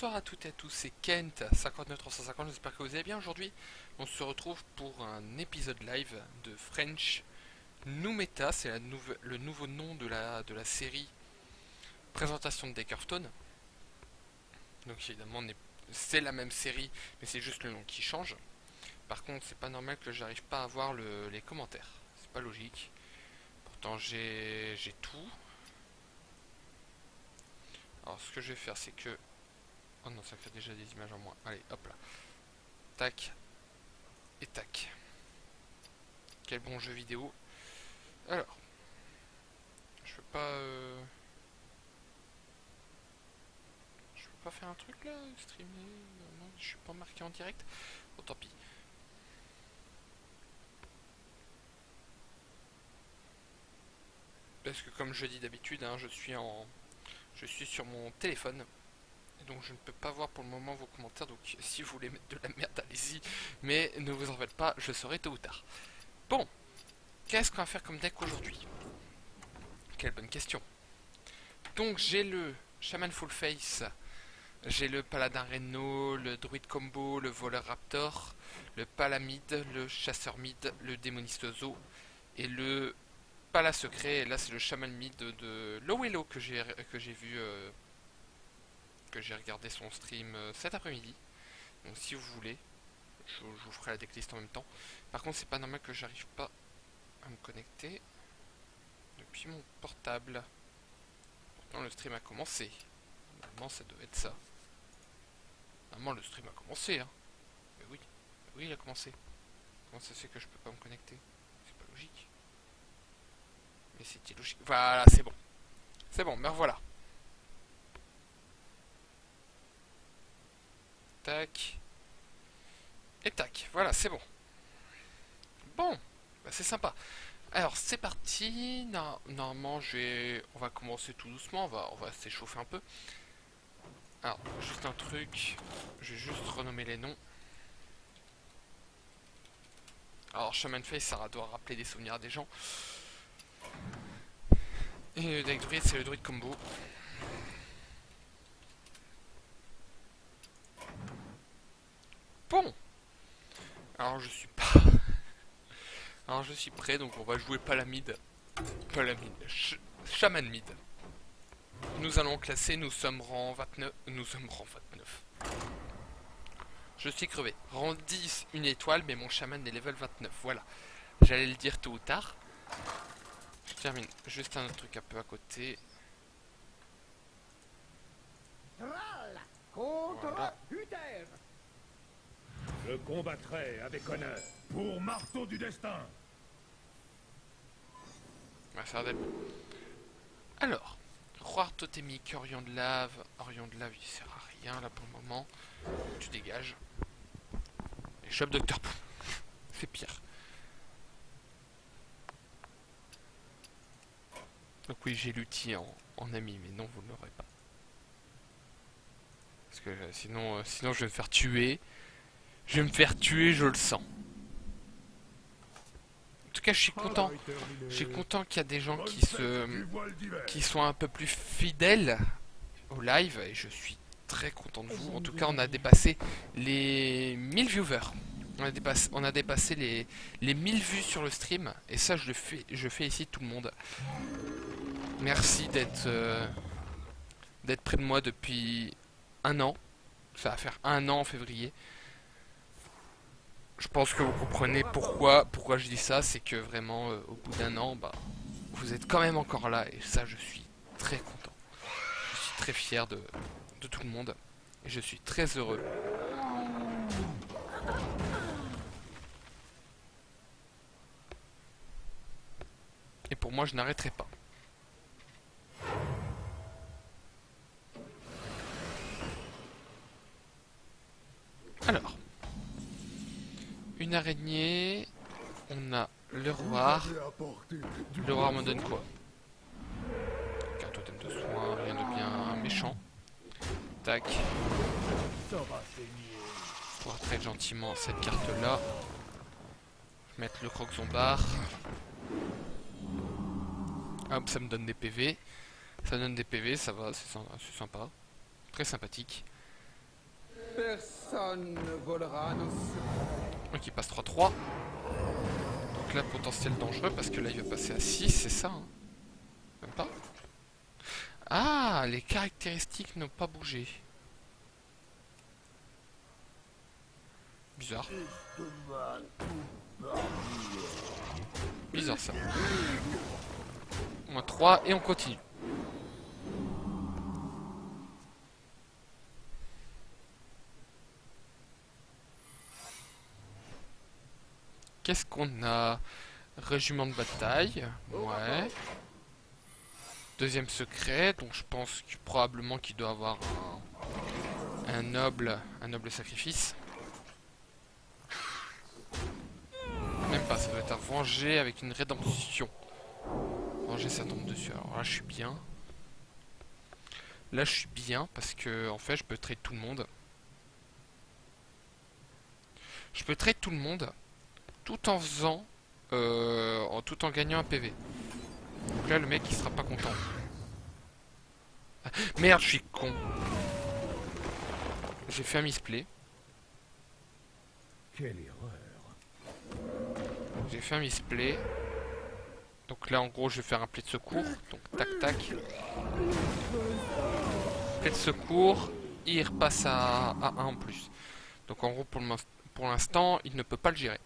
Bonsoir à toutes et à tous, c'est Kent, 59350, j'espère que vous allez bien. Aujourd'hui, on se retrouve pour un épisode live de French New Meta, c'est le nouveau nom de la série présentation de Deckerstone. Donc évidemment, c'est la même série, mais c'est juste le nom qui change. Par contre, c'est pas normal que j'arrive pas à voir les commentaires, c'est pas logique. Pourtant, j'ai tout. Alors, ce que je vais faire, c'est que... Oh non, ça crée déjà des images en moins. Allez, hop là. Tac. Et tac. Quel bon jeu vidéo. Alors, je peux pas... Je peux pas faire un truc là, streamer. Non, je suis pas marqué en direct. Oh, tant pis. Parce que comme je dis d'habitude, hein, je suis sur mon téléphone. Et donc je ne peux pas voir pour le moment vos commentaires. Donc si vous voulez mettre de la merde, allez-y. Mais ne vous en faites pas, je saurai tôt ou tard. Bon, qu'est-ce qu'on va faire comme deck aujourd'hui? Quelle bonne question. Donc j'ai le Shaman Full Face, j'ai le Paladin Reno, le Druid Combo, le Voleur Raptor, le Palamide, le Chasseur Mid, le Démoniste Ozo et le Pala Secret. Et là c'est le Shaman Mid de Lowello que j'ai vu, que j'ai regardé son stream cet après-midi. Donc si vous voulez, je vous ferai la decklist en même temps. Par contre c'est pas normal que j'arrive pas à me connecter depuis mon portable. Pourtant le stream a commencé. Normalement ça devait être ça. Normalement le stream a commencé, hein. Mais oui, oui il a commencé. Comment ça se fait que je peux pas me connecter? C'est pas logique. Mais c'était logique. Voilà, c'est bon. C'est bon, me revoilà. Tac. Et tac. Voilà, c'est bon. Bon, bah, c'est sympa. Alors c'est parti. Normalement on va commencer tout doucement. On va s'échauffer un peu. Alors, juste un truc. Je vais juste renommer les noms. Alors, Shaman Face, ça doit rappeler des souvenirs à des gens. Et le deck druide, c'est le druide combo. Bon. Alors, je suis pas... Alors, je suis prêt, donc on va jouer Palamide. Shaman Mid. Nous allons classer, nous sommes rang 29. Nous sommes rang 29. Je suis crevé. Rang 10, une étoile, mais mon chaman est level 29. Voilà. J'allais le dire tôt ou tard. Je termine juste un autre truc un peu à côté. Voilà. Je combattrai avec honneur pour marteau du destin. On va faire des... Alors, roi totémique, Orion de lave. Orion de lave, il sert à rien là pour le moment. Tu dégages. Et chope Docteur Pou. C'est pire. Donc oui, j'ai l'outil en ami, mais non, vous ne l'aurez pas. Parce que sinon je vais me faire tuer. Je vais me faire tuer, je le sens. En tout cas, je suis content. Je suis content qu'il y a des gens qui sont un peu plus fidèles au live. Et je suis très content de vous. En tout cas, on a dépassé les 1000 viewers. On a dépassé les 1000 vues sur le stream. Et ça, je félicite tout le monde. Merci d'être près de moi depuis un an. Ça va faire un an en février. Je pense que vous comprenez pourquoi je dis ça. C'est que vraiment, au bout d'un an, bah, vous êtes quand même encore là. Et ça, je suis très content. Je suis très fier de tout le monde. Et je suis très heureux. Et pour moi, je n'arrêterai pas. Alors, une araignée, on a le roi. Le roi me donne quoi? Un totem de soin, rien de bien méchant. Tac. Pour très gentiment cette carte là. Mettre le croc-zombard. Hop, ça me donne des PV. Ça donne des PV, ça va, c'est sympa. Très sympathique. Personne ne volera nos secrets. Donc il passe 3-3. Donc là, potentiel dangereux parce que là, il va passer à 6, c'est ça hein. Même pas. Ah, les caractéristiques n'ont pas bougé. Bizarre. Bizarre ça. Moins 3 et on continue. Qu'est-ce qu'on a? Régiment de bataille. Ouais. Deuxième secret. Donc je pense que probablement qu'il doit avoir un noble sacrifice. Même pas, ça doit être un venger avec une rédemption. Venger, ça tombe dessus. Alors là, je suis bien. Là, je suis bien parce que en fait, je peux trade tout le monde. Je peux trade tout le monde tout en faisant, tout en gagnant un PV. Donc là, le mec, il sera pas content. Ah, merde, je suis con. J'ai fait un misplay. Quelle erreur. J'ai fait un misplay. Donc là, en gros, je vais faire un play de secours. Donc, tac, tac. Play de secours. Il repasse à 1 en plus. Donc, en gros, pour l'instant, il ne peut pas le gérer.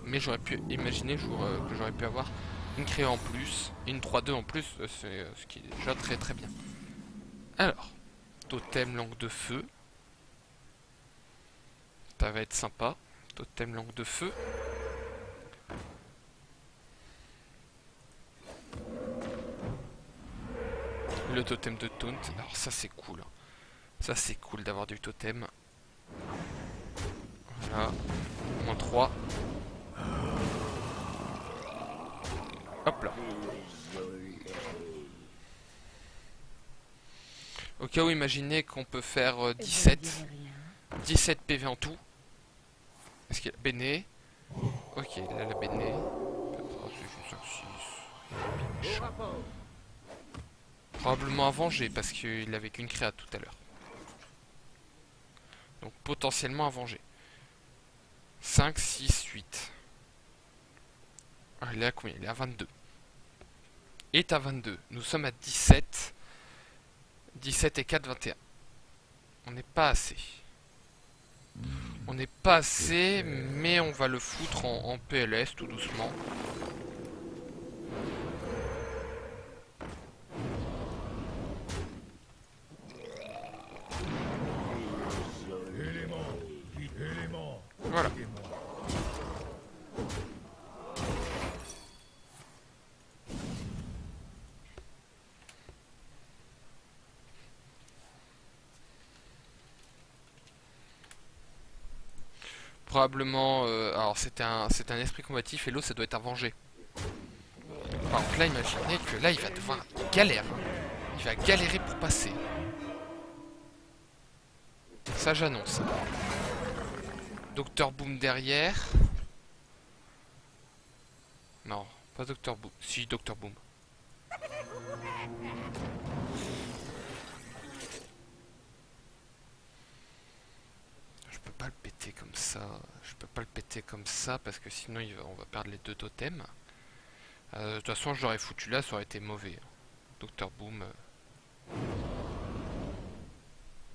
Mais j'aurais pu imaginer que j'aurais pu avoir une créa en plus, et une 3-2 en plus, c'est ce qui est déjà très très bien. Alors, totem langue de feu. Ça va être sympa. Totem langue de feu. Le totem de taunt. Alors ça c'est cool. Ça c'est cool d'avoir du totem. Voilà. Moins 3. Hop là. Au cas où, imaginez qu'on peut faire 17 PV en tout. Est-ce qu'il y a Béné? Ok, là la Béné. Probablement à venger parce qu'il avait qu'une créa tout à l'heure. Donc potentiellement à venger. 5, 6, 8. Ah, il est à combien? Il est à 22. Il est à 22. Nous sommes à 17. 17 et 4, 21. On n'est pas assez. On n'est pas assez, mais on va le foutre en PLS tout doucement. Voilà. Probablement, alors c'est un esprit combatif et l'autre ça doit être un vengé. Par contre là imaginez que là il va devoir, il galère, hein. Il va galérer pour passer. Ça j'annonce. Docteur Boom derrière. Non, pas Docteur Boom. Si, Docteur Boom. Je peux pas le péter comme ça. Je peux pas le péter comme ça parce que sinon on va perdre les deux totems. De toute façon, je l'aurais foutu là, ça aurait été mauvais. Docteur Boom.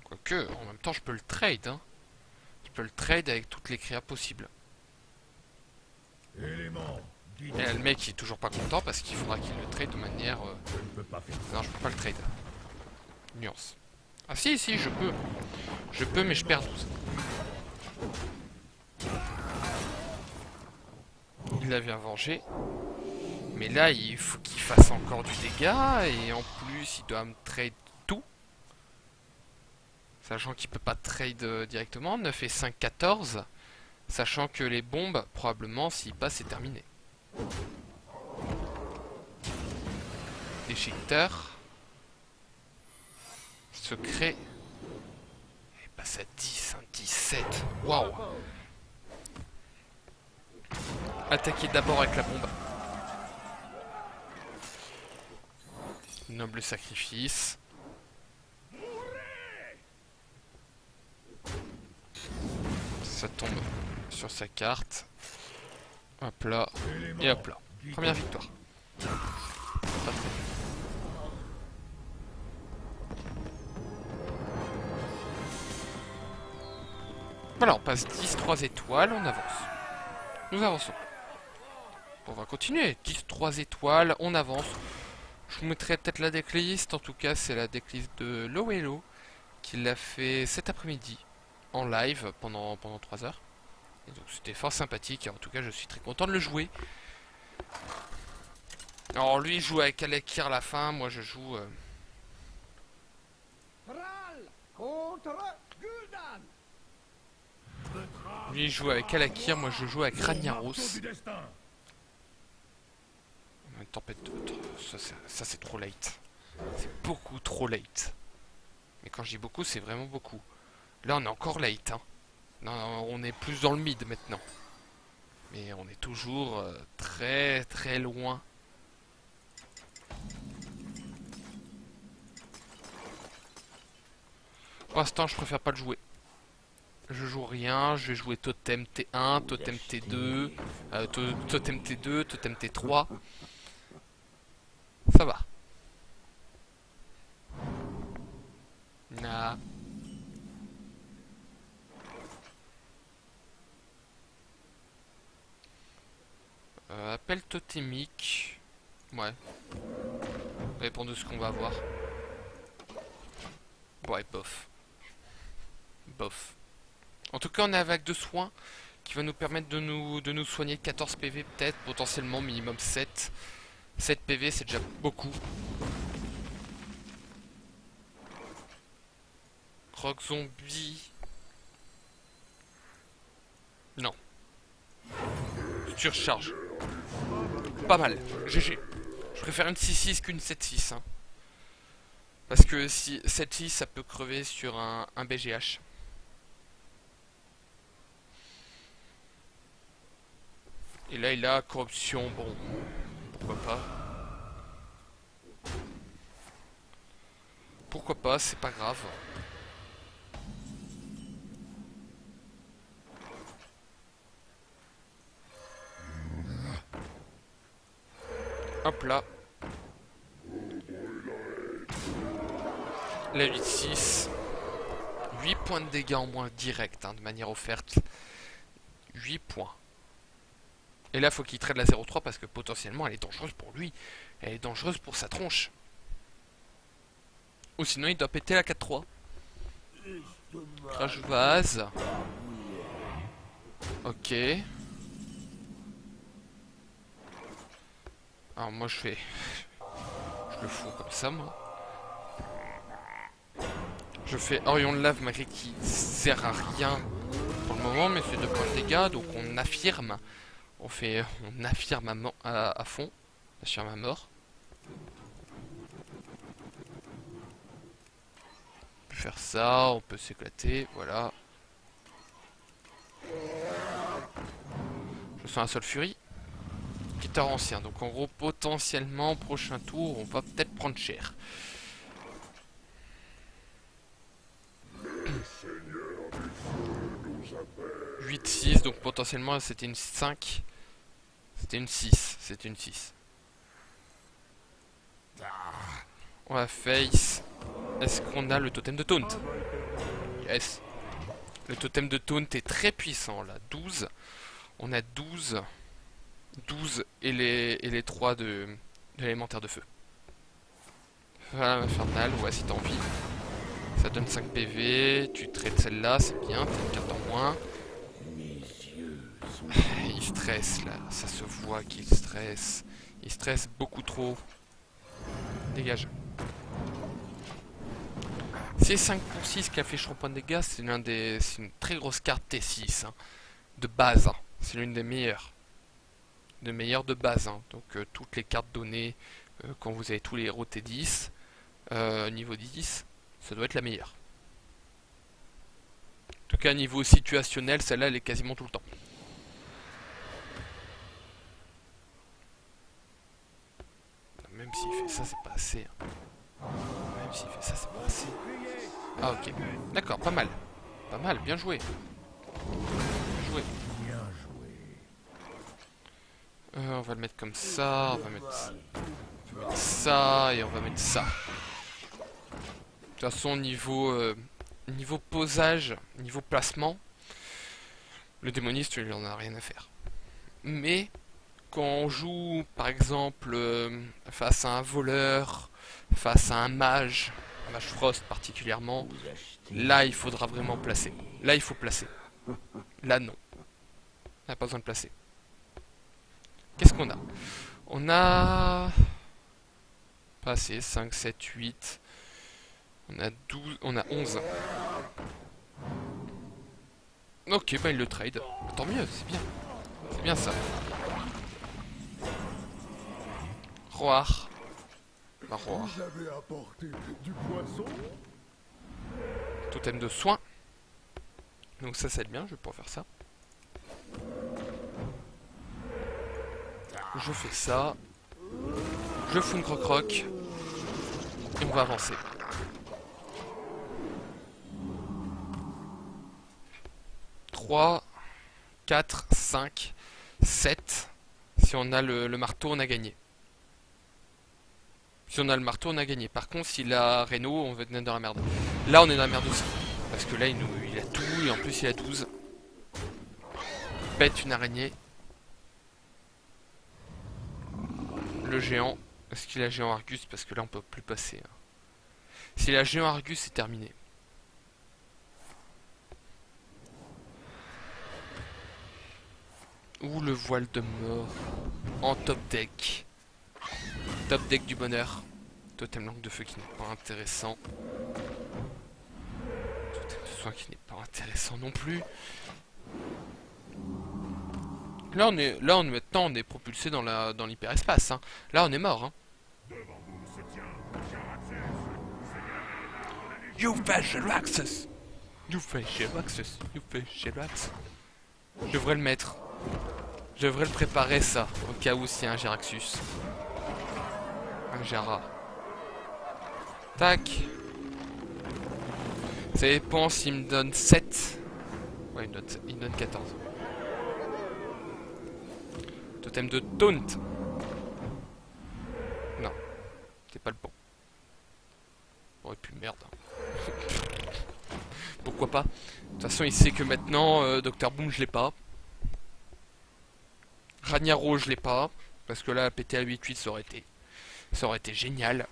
Quoique, en même temps, je peux le trade. Hein. Je peux le trade avec toutes les créas possibles. Élément. Et là, le mec il est toujours pas content parce qu'il faudra qu'il le trade de manière. Je ne peux pas faire ça. Non, je peux pas le trade. Nuance. Ah si, si, je peux. Je peux, mais je perds 12. Il a bien vengé. Mais là, il faut qu'il fasse encore du dégât. Et en plus, il doit me trade tout. Sachant qu'il peut pas trade directement. 9 et 5, 14. Sachant que les bombes, probablement, s'il passe, c'est terminé. Déchiqueteur. Secret. Et passe à 10, 17. Waouh. Attaquer d'abord avec la bombe. Noble sacrifice. ça tombe sur sa carte. Hop là, et hop là. Première victoire. Pas très bien. Voilà, on passe 10, 3 étoiles, on avance. Nous avançons. On va continuer. 10, 3 étoiles, on avance. Je vous mettrai peut-être la decklist. En tout cas, c'est la decklist de Lowello qui l'a fait cet après-midi en live pendant 3 heures. Et donc c'était fort sympathique. En tout cas, je suis très content de le jouer. Alors lui, il joue avec Alekir à la fin. Moi, je joue... Thrall contre Gul'dan. Lui, il joue avec Alekir. Moi, je joue avec Ragnaros. Une tempête de... Ça c'est trop late. C'est beaucoup trop late. Mais quand je dis beaucoup, c'est vraiment beaucoup. Là, on est encore late. Hein. Non, on est plus dans le mid maintenant. Mais on est toujours très très loin. Pour l'instant, je préfère pas le jouer. Je joue rien, je vais jouer Totem T1, Totem T2, Totem T2, Totem T3. Ça va. Nah. Appel totémique. Ouais. Ça dépend de ce qu'on va avoir. Ouais, bof. Bof. En tout cas, on a la vague de soins qui va nous permettre de nous soigner 14 PV peut-être, potentiellement minimum 7. 7 PV, c'est déjà beaucoup. Rock zombie. Non. Surcharge. Pas mal. GG. Je préfère une 6-6 qu'une 7-6. Hein. Parce que si 7-6, ça peut crever sur un BGH. Et là, il a corruption. Bon, pourquoi pas. Pourquoi pas, c'est pas grave. Hop là. La 8-6. 8 points de dégâts en moins direct, hein, de manière offerte. 8 points. Et là, faut qu'il trade la 0-3 parce que potentiellement, elle est dangereuse pour lui. Elle est dangereuse pour sa tronche. Ou sinon, il doit péter la 4-3. Crash vase. Ok. Alors moi, je le fous comme ça, moi. Je fais Orion de lave malgré qu'il sert à rien pour le moment, mais c'est 2 points de dégâts, donc on affirme. On affirme à fond. On affirme à mort. On peut faire ça, on peut s'éclater, voilà. Je sens un Sol Fury. Guitare ancien, donc en gros potentiellement prochain tour on va peut-être prendre cher. 8-6, donc potentiellement c'était une 5. C'était une 6. C'était une 6. On va face. Est-ce qu'on a le totem de taunt? Yes. Le totem de taunt est très puissant là. 12. On a 12. 12 et les 3 de l'élémentaire de feu. Voilà, infernal, ouais, si t'as envie. Ça donne 5 PV, tu traites celle-là, c'est bien, t'as une carte en moins. Il stresse là, ça se voit qu'il stresse. Il stresse beaucoup trop. Dégage. C'est 5 pour 6 qui affiche son point de dégâts, c'est une très grosse carte T6 hein, de base. Hein. C'est l'une des meilleures. De meilleures de base. Hein. Donc toutes les cartes données quand vous avez tous les héros T10 niveau 10, ça doit être la meilleure. En tout cas niveau situationnel, celle-là elle est quasiment tout le temps. Même s'il fait ça, c'est pas assez. Hein. Même s'il fait ça, c'est pas assez. Ah ok. D'accord, pas mal. Pas mal, bien joué. On va le mettre comme ça, on va mettre ça, et on va mettre ça. De toute façon, niveau posage, niveau placement, le démoniste, il en a rien à faire. Mais, quand on joue, par exemple, face à un voleur, face à un mage Frost particulièrement, là, il faudra vraiment placer. Là, il faut placer. Là, non. On n'a pas besoin de placer. Qu'est-ce qu'on a? On a... Pas assez, 5, 7, 8... On a 12, on a 11. Ok, bah il le trade. Tant mieux, c'est bien. C'est bien ça. Roar. Bah, Roar. Vous avez apporté du poisson? Totem de soin. Donc ça c'est bien, je vais pouvoir faire ça. Je fais ça. Je fous une croc-croc. Et on va avancer. Trois, 4, 5, 7. Si on a le marteau, on a gagné. Si on a le marteau, on a gagné. Par contre, s'il a Reno, on va être dans la merde. Là, on est dans la merde aussi. Parce que là, il a tout, et en plus, il a 12. Bête une araignée. Le géant. Est-ce qu'il a géant Argus? Parce que là, on peut plus passer. S'il a géant Argus, c'est terminé. Ou le voile de mort. En top deck. Top deck du bonheur. Totem langue de feu qui n'est pas intéressant. Totem de soin qui n'est pas intéressant non plus. Là maintenant on est propulsé dans l'hyperespace. Hein. Là on est mort. Hein. You facial access. You facial access. You facial access. Je devrais le mettre. Je devrais le préparer ça, au cas où s'il y a un Geraxus. Un Gera. Tac. Ça dépend s'il me donne 7. Ouais, il me donne 14. Totem de taunt. Non. C'est pas le bon. Oh, et puis merde. Pourquoi pas? De toute façon, il sait que maintenant, Dr Boom, je l'ai pas. Ragnaro, je l'ai pas. Parce que là, péter à 8-8, ça aurait été génial.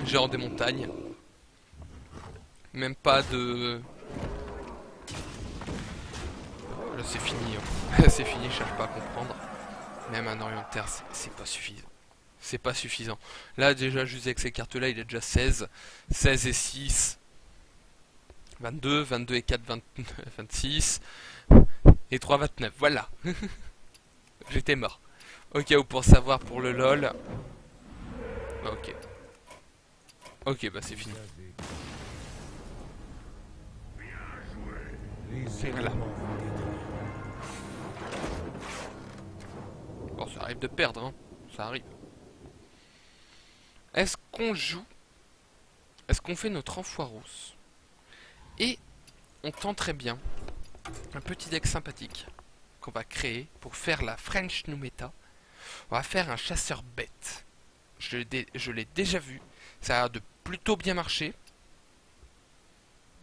Genre des montagnes. Même pas de... Là, c'est fini. Hein. C'est fini, je cherche pas à comprendre. Même un Orient de Terre, c'est pas suffisant. C'est pas suffisant. Là, déjà, juste avec ces cartes-là, il est déjà 16. 16 et 6. 22, 22 et 4, 26. Et 3, 29. Voilà. J'étais mort. Ok, ou pour savoir pour le LOL. Ok. Ok, bah c'est fini. Voilà. Bon, ça arrive de perdre, hein. Ça arrive. Est-ce qu'on joue? Est-ce qu'on fait notre enfoiros? Et on tenterait bien un petit deck sympathique qu'on va créer pour faire la French New Meta. On va faire un chasseur bête. Je l'ai déjà vu. Ça a l'air de plutôt bien marcher.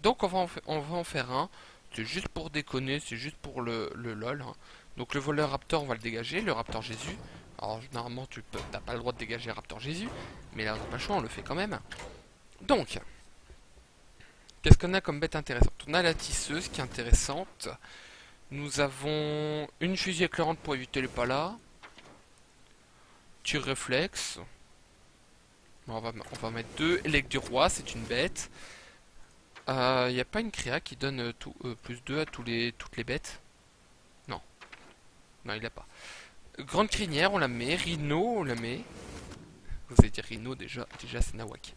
Donc on va en faire un. C'est juste pour déconner, c'est juste pour le LOL. Hein. Donc le voleur Raptor, on va le dégager. Le Raptor Jésus. Alors normalement, t'as pas le droit de dégager Raptor Jésus. Mais là, on n'a pas le choix, on le fait quand même. Donc, qu'est-ce qu'on a comme bête intéressante? On a la tisseuse qui est intéressante. Nous avons une fusée éclairante pour éviter les palas. Tir réflexe. Bon, on va mettre 2. Élec du roi, c'est une bête. Il n'y a pas une créa qui donne plus 2 à toutes les bêtes? Non. Non, il n'a pas. Grande crinière, on la met. Rhino, on la met. Vous allez dire Rhino, déjà c'est Nawak.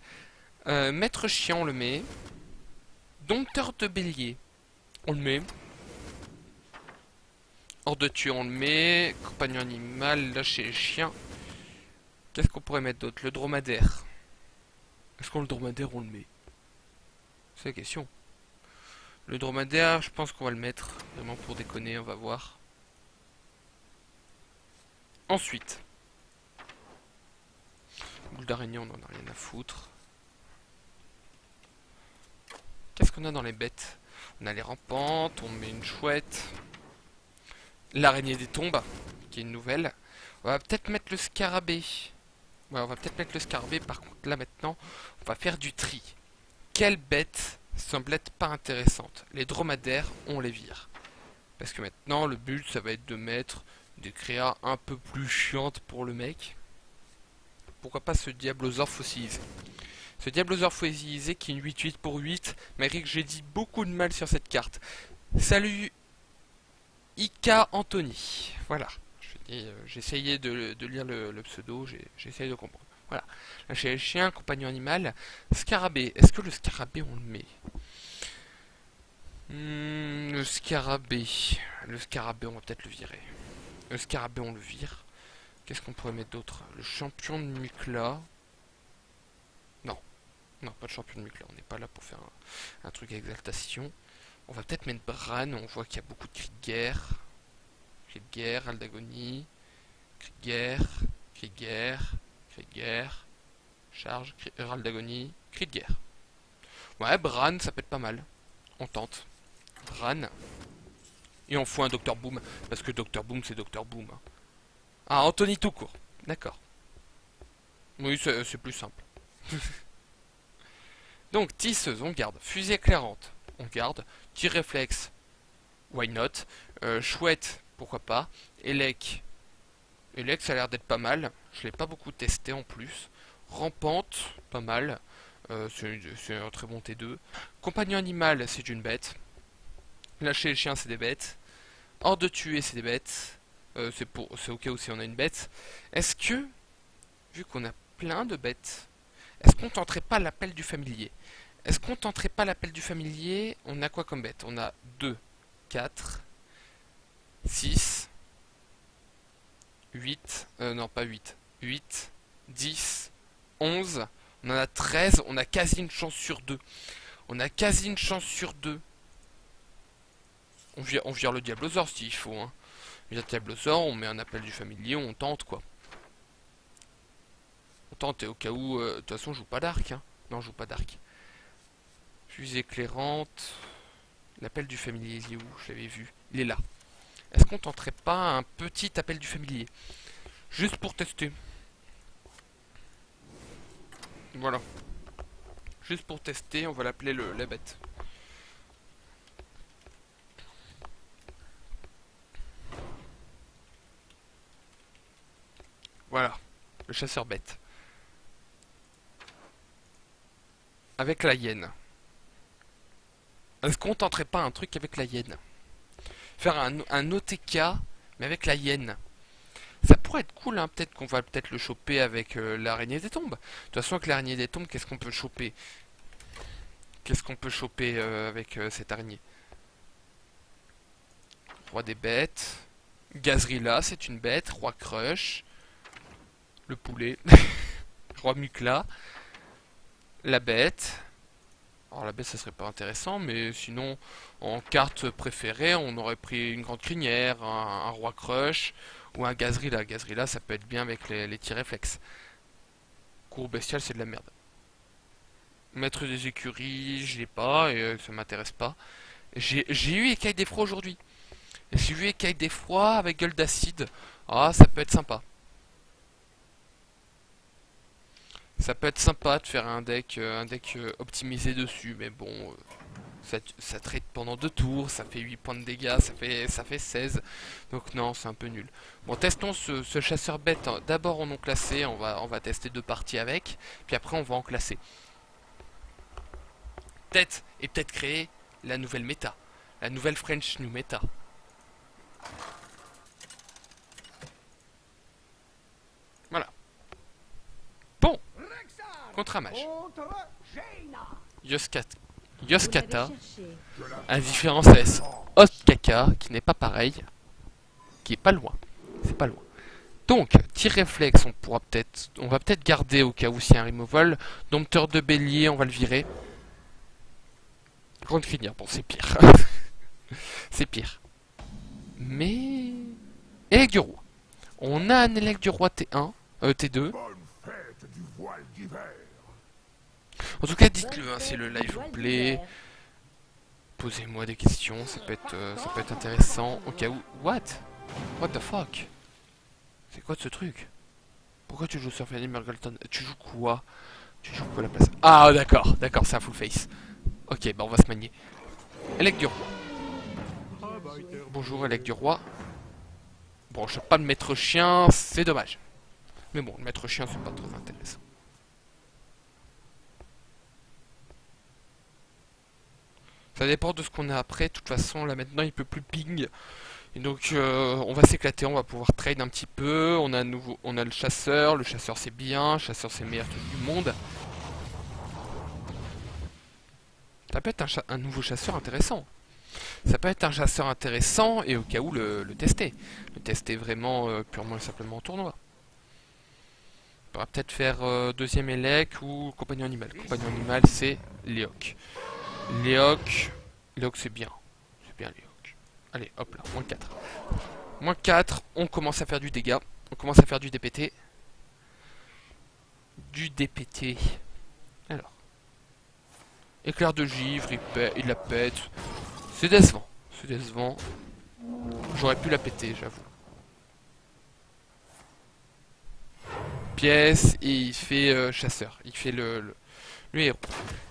Maître chien, on le met. Dompteur de bélier, on le met. Hors de tuer, on le met. Compagnon animal, lâcher les chiens. Qu'est-ce qu'on pourrait mettre d'autre? Le dromadaire. Est-ce qu'on le dromadaire, on le met? C'est la question. Le dromadaire, je pense qu'on va le mettre. Vraiment pour déconner, on va voir. Ensuite. Boule d'araignée, on en a rien à foutre. Qu'est-ce qu'on a dans les bêtes? On a les rampantes, on met une chouette. L'araignée des tombes, qui est une nouvelle. On va peut-être mettre le scarabée. Ouais, on va peut-être mettre le scarabée. Par contre, là maintenant, on va faire du tri. Quelle bête semble être pas intéressante? Les dromadaires, on les vire. Parce que maintenant, le but, ça va être de mettre des créas un peu plus chiantes pour le mec. Pourquoi pas ce diablosaure fossilisé? Ce diablosaure fossilisé qui est une 8-8 pour 8, malgré que j'ai dit beaucoup de mal sur cette carte. Salut Ika Anthony. Voilà. J'ai essayé de lire le pseudo, j'ai essayé de comprendre. Voilà. Là, j'ai le chien, compagnon animal. Scarabée. Est-ce que le scarabée, on le met? Le scarabée. Le scarabée, on va peut-être le virer. Le scarabée, on le vire. Qu'est-ce qu'on pourrait mettre d'autre? Le champion de Mukla. Non. Non, pas de champion de Mukla. On n'est pas là pour faire un truc à exaltation. On va peut-être mettre Bran. On voit qu'il y a beaucoup de cris de guerre. Cris de guerre, Aldagonie. Cris de guerre. Cris de guerre. Cris de guerre. Charge. Aldagonie. Cris de guerre. Ouais, Bran, ça peut être pas mal. On tente. Bran. Et on fout un Dr Boom. Parce que Dr Boom, c'est Dr Boom. Ah, Anthony tout court. D'accord. Oui, c'est plus simple. Donc, tisseuse, on garde. Fusée éclairante, on garde. Tir réflexe, why not. Chouette, pourquoi pas. Elec. Elec, ça a l'air d'être pas mal. Je l'ai pas beaucoup testé en plus. Rampante, pas mal. C'est un très bon T2. Compagnon animal, c'est une bête. Lâcher les chiens, c'est des bêtes. Hors de tuer, c'est des bêtes. C'est au cas où si on a une bête. Est-ce que, vu qu'on a plein de bêtes, est-ce qu'on tenterait pas l'appel du familier? Est-ce qu'on tenterait pas l'appel du familier? On a quoi comme bête? On a 2, 4, 6, 8, non pas 8, 8, 10, 11, on en a 13, on a quasi une chance sur 2. On a quasi une chance sur 2. On vire le diablosaure s'il faut, hein. On vire le diablosaure, on met un appel du familier, on tente quoi. On tente et au cas où, de toute façon je joue pas d'arc, hein. Non, je joue pas d'arc. Fusée éclairante. L'appel du familier, il est où? Je l'avais vu. Il est là. Est-ce qu'on tenterait pas un petit appel du familier? Juste pour tester. Voilà. Juste pour tester, on va l'appeler la bête. Voilà. Le chasseur bête. Avec la hyène. Est-ce qu'on tenterait pas un truc avec la hyène? Faire un OTK, mais avec la hyène. Ça pourrait être cool, hein. Peut-être qu'on va peut-être le choper avec l'araignée des tombes. De toute façon, avec l'araignée des tombes, qu'est-ce qu'on peut choper? Qu'est-ce qu'on peut choper avec cette araignée? Roi des bêtes. Gazrilla, c'est une bête. Roi Crush. Le poulet. Roi Mukla. La bête. Alors la bête ça serait pas intéressant, mais sinon en carte préférée on aurait pris une grande crinière, un roi crush ou un Gazrilla. Gazrilla ça peut être bien avec les tirs réflexes. Cours bestial c'est de la merde. Maître des écuries, je l'ai pas et ça m'intéresse pas. J'ai eu écaille d'effroi aujourd'hui. J'ai eu écaille d'effroi avec gueule d'acide. Ah ça peut être sympa. Ça peut être sympa de faire un deck optimisé dessus, mais bon, ça trade pendant 2 tours, ça fait 8 points de dégâts, ça fait 16, donc non, c'est un peu nul. Bon, testons ce chasseur bête d'abord en non classé, on va tester 2 parties avec, puis après on va en classer. Peut-être créer la nouvelle méta, la nouvelle French New Meta. Voilà. Bon, contre un mage. Contre Jaina. Yoskata, à différence AS Ostkaka, qui n'est pas pareil, qui est pas loin. C'est pas loin. Donc, tir réflexe, on va peut-être garder au cas où s'il y a un removal. Dompteur de bélier, on va le virer. Grande crinière, bon c'est pire. C'est pire. Mais... Élec du roi. On a un élec du roi T1, T2. Bonne fête du voile d'hiver. En tout cas, dites-le hein, si le live vous plaît. Posez-moi des questions, ça peut être intéressant. Au cas où... What the fuck? C'est quoi ce truc? Pourquoi tu joues sur Fanny Mergleton? Tu joues quoi? Tu joues quoi à la place? Ah d'accord, d'accord, c'est un full face. Ok, bah on va se manier. Élec du roi. Bonjour Élec du roi. Bon, je sais pas le maître chien, c'est dommage. Mais bon, le maître chien, c'est pas très intéressant. Ça dépend de ce qu'on a après. De toute façon, là maintenant, il peut plus ping. Et donc, on va s'éclater. On va pouvoir trade un petit peu. On a le chasseur. Le chasseur, c'est bien. Le chasseur, c'est le meilleur truc du monde. Ça peut être un nouveau chasseur intéressant. Ça peut être un chasseur intéressant et au cas où le tester. Le tester vraiment purement et simplement en tournoi. On va peut-être faire deuxième élec ou compagnon animal. Compagnon animal, c'est Léoc. Léoc c'est bien. C'est bien Léoc. Allez, hop là, moins 4. Moins 4, on commence à faire du dégât. On commence à faire du DPT. Du DPT. Alors. Éclair de givre, il la pète. C'est décevant. C'est décevant. J'aurais pu la péter, j'avoue. Pièce, et il fait chasseur. Il fait le héros.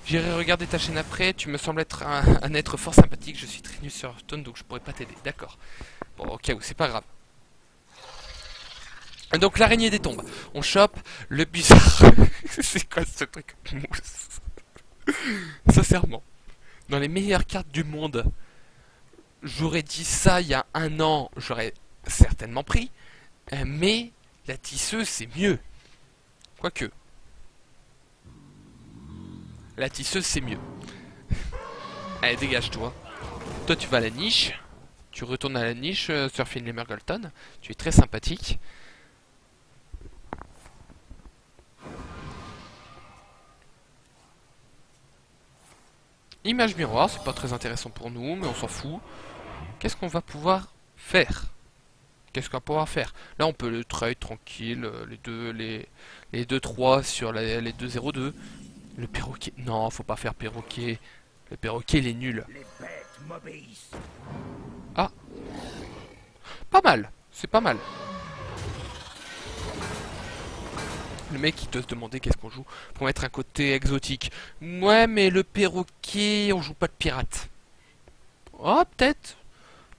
J'irai regarder ta chaîne après. Tu me sembles être un être fort sympathique. Je suis très nul sur Hearthstone, donc je pourrais pas t'aider. D'accord. Bon, au cas où, c'est pas grave. Donc l'araignée des tombes. On chope le bizarre. C'est quoi ce truc mousse? Sincèrement. Dans les meilleures cartes du monde, j'aurais dit ça il y a un an, j'aurais certainement pris. Mais la tisseuse, c'est mieux. Quoique. La tisseuse, c'est mieux. Allez, dégage-toi. Toi, tu vas à la niche. Tu retournes à la niche sur Finlay Mergleton. Tu es très sympathique. Image miroir, c'est pas très intéressant pour nous, mais on s'en fout. Qu'est-ce qu'on va pouvoir faire? Qu'est-ce qu'on va pouvoir faire? Là, on peut le trade tranquille, les 2-3 sur les 2-0-2. Le perroquet, non, faut pas faire perroquet. Le perroquet, il est nul. Les bêtes m'obéissent. Ah, pas mal, c'est pas mal. Le mec il doit se demander qu'est-ce qu'on joue pour mettre un côté exotique. Ouais, mais le perroquet, on joue pas de pirate. Oh, peut-être.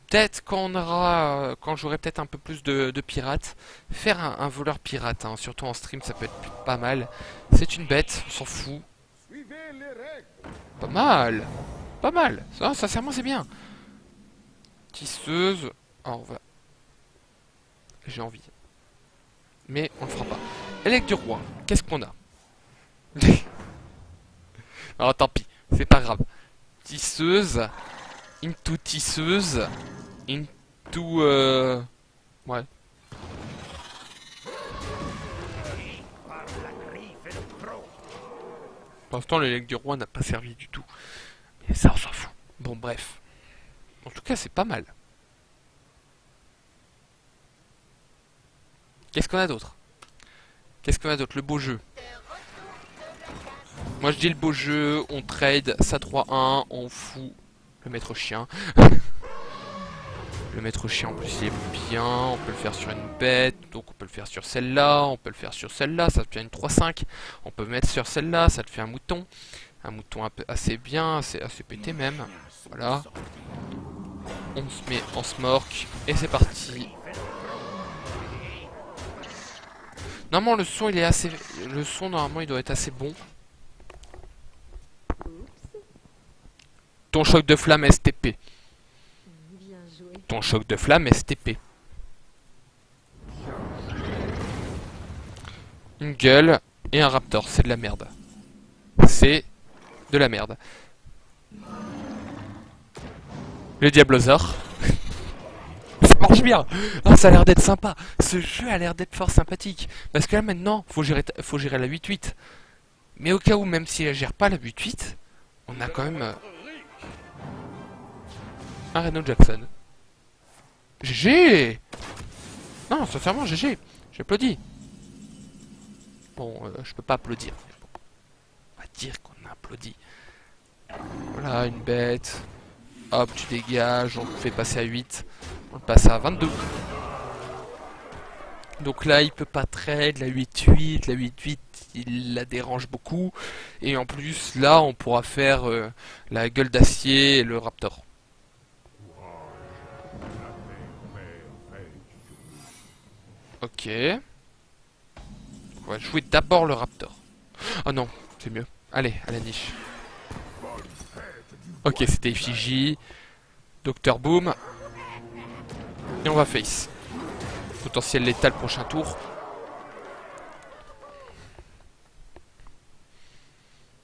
Peut-être quand on aura, quand j'aurai peut-être un peu plus de pirates, faire un voleur pirate, hein, surtout en stream, ça peut être pas mal. C'est une bête, on s'en fout. Suivez les règles. Pas mal, pas mal. Ça, sincèrement, c'est bien. Tisseuse. Ah, on va. J'ai envie. Mais on le fera pas. Élec du roi. Qu'est-ce qu'on a? Alors tant pis, c'est pas grave. Tisseuse. Into tisseuse. Into ouais. Par la griffe et le croc. Pour l'instant, l'élec du roi n'a pas servi du tout. Mais ça, on s'en fout. Bon, bref. En tout cas, c'est pas mal. Qu'est-ce qu'on a d'autre? Qu'est-ce qu'on a d'autre? Le beau jeu. Moi, je dis le beau jeu. On trade ça 3-1. On fout le maître chien. Le maître chien, en plus, il est bien. On peut le faire sur une bête. Donc, on peut le faire sur celle-là. On peut le faire sur celle-là. Ça te fait une 3-5. On peut mettre sur celle-là. Ça te fait un mouton. Un mouton un peu assez bien. Assez pété même. Voilà. On se met en smork. Et c'est parti. Normalement, le son, il est assez... Le son, normalement, il doit être assez bon. Ton choc de flamme STP. Bien joué. Ton choc de flamme STP. Une gueule et un raptor, c'est de la merde. C'est de la merde. Le diablosaure. Ça marche bien. Ah, ça a l'air d'être sympa. Ce jeu a l'air d'être fort sympathique. Parce que là maintenant, faut gérer la 8-8. Mais au cas où, même si elle gère pas la 8-8, on a quand même... Un Reno Jackson. GG. Non, sincèrement, GG. J'applaudis. Bon, je peux pas applaudir. Mais bon, on va dire qu'on a applaudi. Voilà, une bête. Hop, tu dégages, on le fait passer à 8. On le passe à 22. Donc là, il peut pas trade, la 8-8, la 8-8, il la dérange beaucoup. Et en plus, là, on pourra faire la gueule d'acier et le raptor. Ok. On va jouer d'abord le raptor. Oh non, c'est mieux. Allez, à la niche. Ok, c'était effigie. Dr Boom. Et on va face. Potentiel létal prochain tour.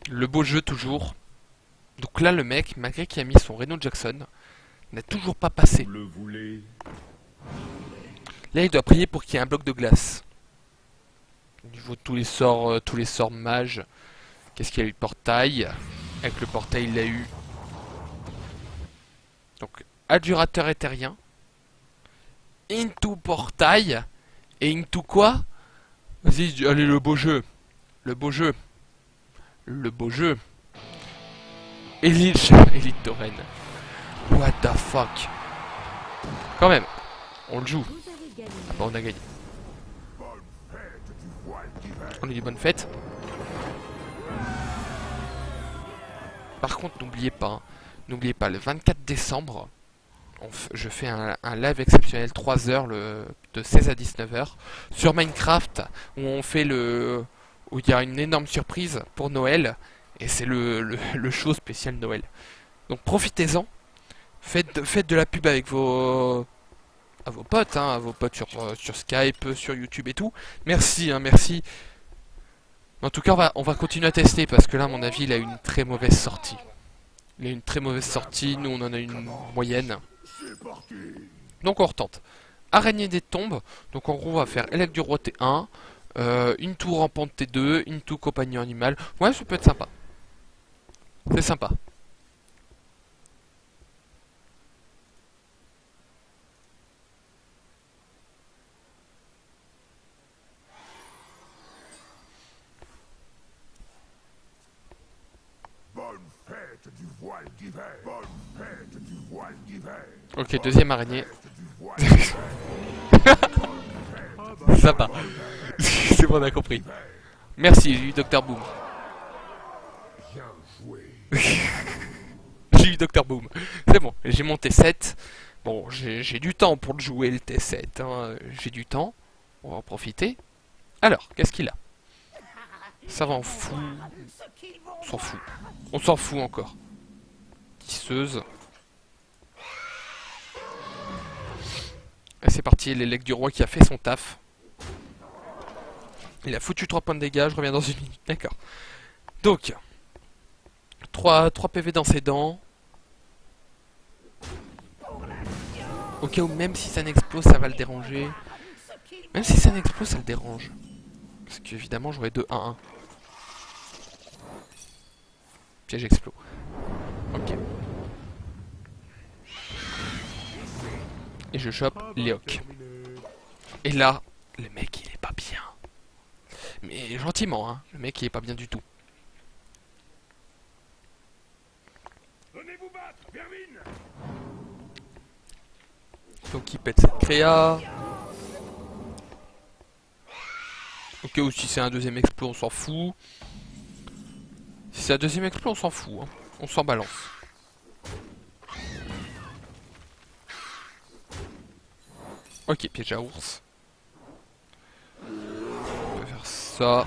Le beau jeu toujours. Donc là le mec, malgré qu'il a mis son Reno Jackson, n'a toujours pas passé. Vous le voulez? Là il doit prier pour qu'il y ait un bloc de glace. Au niveau de tous les sorts mages. Qu'est-ce qu'il y a eu? Portail. Avec le portail il l'a eu. Donc adjurateur éthérien. Into portail. Et into quoi? Vas-y, allez le beau jeu. Le beau jeu. Le beau jeu. Elite Tauren. What the fuck. Quand même. On le joue. Vous avez gagné. Ah bah on a gagné. On a dit bonne fête. Par contre n'oubliez pas. Hein, n'oubliez pas le 24 décembre. Je fais un live exceptionnel 3 heures de 16 à 19 heures sur Minecraft où on fait où il y a une énorme surprise pour Noël et c'est le show spécial Noël. Donc profitez-en, faites de la pub avec à vos potes, hein, à vos potes sur Skype, sur YouTube et tout. Merci, hein, merci. En tout cas, on va continuer à tester parce que là, à mon avis, il a une très mauvaise sortie. Il a une très mauvaise sortie, nous on en a une moyenne. Donc on retente. Araignée des tombes. Donc en gros on va faire élève du roi T1. Une tour rampante T2. Une tour compagnon animal. Ouais, ça peut être sympa. C'est sympa. Bonne fête du voile d'hiver. Bonne fête du voile d'hiver. Ok, deuxième araignée. Sympa. C'est bon, on a compris. Merci, j'ai eu Dr Boom. Bien joué. J'ai eu Dr Boom. C'est bon, j'ai mon T7. Bon, j'ai du temps pour le jouer, le T7. Hein. J'ai du temps. On va en profiter. Alors, qu'est-ce qu'il a? Ça va en fou. On s'en fout. On s'en fout encore. Tisseuse. Et c'est parti, l'élect du roi qui a fait son taf. Il a foutu 3 points de dégâts, je reviens dans une minute. D'accord. Donc, 3 PV dans ses dents. Au cas où même si ça n'explose, ça va le déranger. Même si ça n'explose, ça le dérange. Parce qu'évidemment, j'aurais 2-1-1. Piège explos. Ok. Et je chope Léoc. Et là, le mec, il est pas bien. Mais gentiment, hein. Le mec, il est pas bien du tout. Venez vous battre, Vermine. Donc il pète cette créa. Ok, ou si c'est un deuxième explos, on s'en fout. Si c'est un deuxième explos, on s'en fout. Hein. On s'en balance. Ok, piège à ours. On peut faire ça.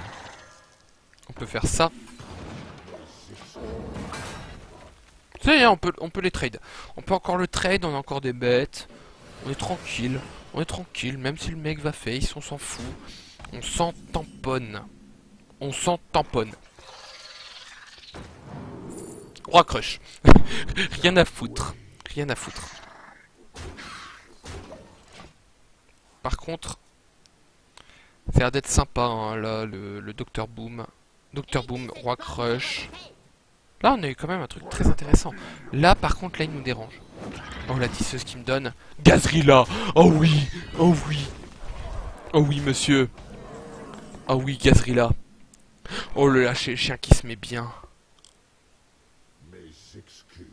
On peut faire ça. Ça y est, on peut les trade. On peut encore le trade, on a encore des bêtes. On est tranquille. On est tranquille, même si le mec va face, on s'en fout. On s'en tamponne. On s'en tamponne. Roi crush. Rien à foutre. Rien à foutre. Par contre, ça a l'air d'être sympa, hein, là, le Dr Boom. Dr Boom, Roi Crush. Là, on a eu quand même un truc très intéressant. Là, par contre, là, il nous dérange. Oh, la tisseuse qui me donne. Gazrilla. Oh oui. Oh oui. Oh oui, monsieur. Oh oui, Gazrilla. Oh, le lâcher chien qui se met bien. Mes excuses.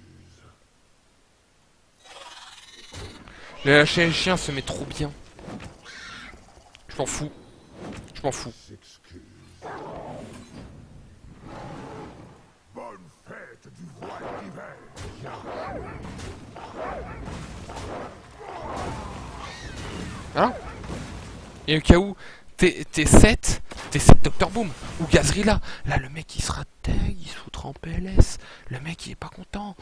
Le lâcher chien se met trop bien. Je m'en fous. Je m'en fous. Excuses. Bonne fête du voile d'hiver. Voilà. Et au cas où t'es 7 Dr Boom ou Gazrilla. Là, le mec il sera tag, il se foutra en PLS. Le mec il est pas content.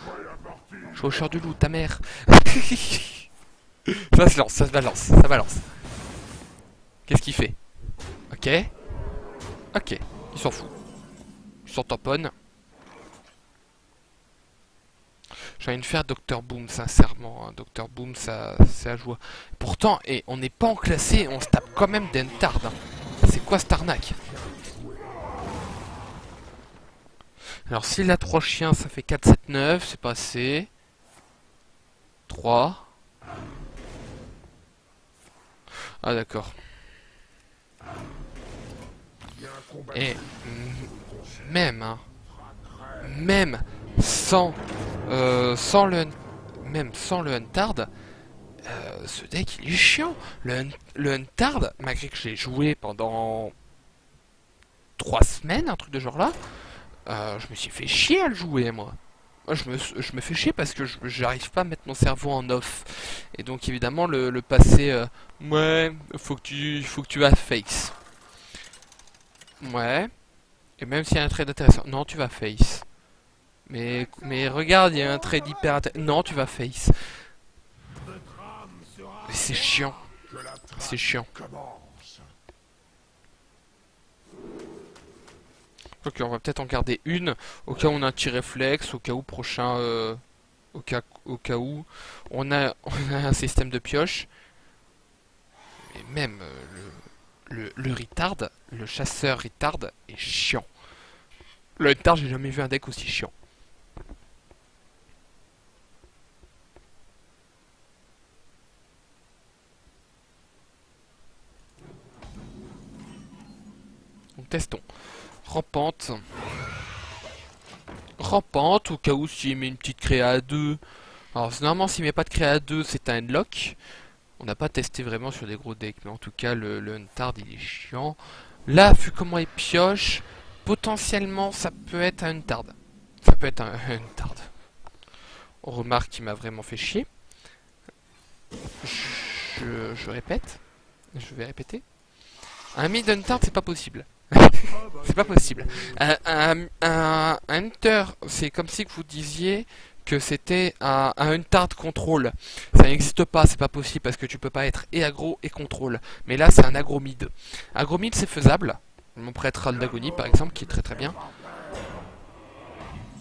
Chaucheur du loup, ta mère. Ça se lance, ça se balance, ça balance. Qu'est-ce qu'il fait? Ok. Ok, il s'en fout. Il s'en tamponne. J'ai envie de faire Dr Boom, sincèrement. Hein. Dr Boom, ça, c'est à jouer. Pourtant, et on n'est pas en classé, on se tape quand même d'Entard. Hein. C'est quoi cette arnaque? Alors, s'il a 3 chiens, ça fait 4, 7, 9. C'est pas assez. 3. Ah, d'accord. Et même, hein, même sans le Untard, ce deck il est chiant. Le Untard, malgré que j'ai joué pendant 3 semaines, un truc de genre là, je me suis fait chier à le jouer moi. Moi, je me fais chier parce que j'arrive pas à mettre mon cerveau en off. Et donc évidemment le passer, ouais, faut que tu vas face. Ouais. Et même s'il y a un trade intéressant. Non, tu vas face. Mais regarde, il y a un trade hyper intéressant. Non, tu vas face. Mais c'est chiant. C'est chiant. Ok, on va peut-être en garder une. Au cas où on a un petit réflexe. Au cas où prochain... au cas où on a un système de pioche. Mais même le retard, le chasseur retard est chiant. Le retard, j'ai jamais vu un deck aussi chiant. Donc testons. Rampante. Rampante, au cas où s'il met une petite créa à 2. Alors normalement s'il met pas de créa à 2, c'est un unlock. On n'a pas testé vraiment sur des gros decks, mais en tout cas le Untard il est chiant. Là, vu comment il pioche, potentiellement ça peut être un Untard. Ça peut être un Untard. On remarque qu'il m'a vraiment fait chier. Je répète. Je vais répéter. Un mid Untard c'est pas possible. C'est pas possible. Un Hunter, c'est comme si vous disiez que c'était un Untard contrôle. Ça n'existe pas, c'est pas possible parce que tu peux pas être et aggro et contrôle. Mais là, c'est un aggro mid. Aggro mid, c'est faisable. Mon prêtre Raldagonie, par exemple, qui est très très bien.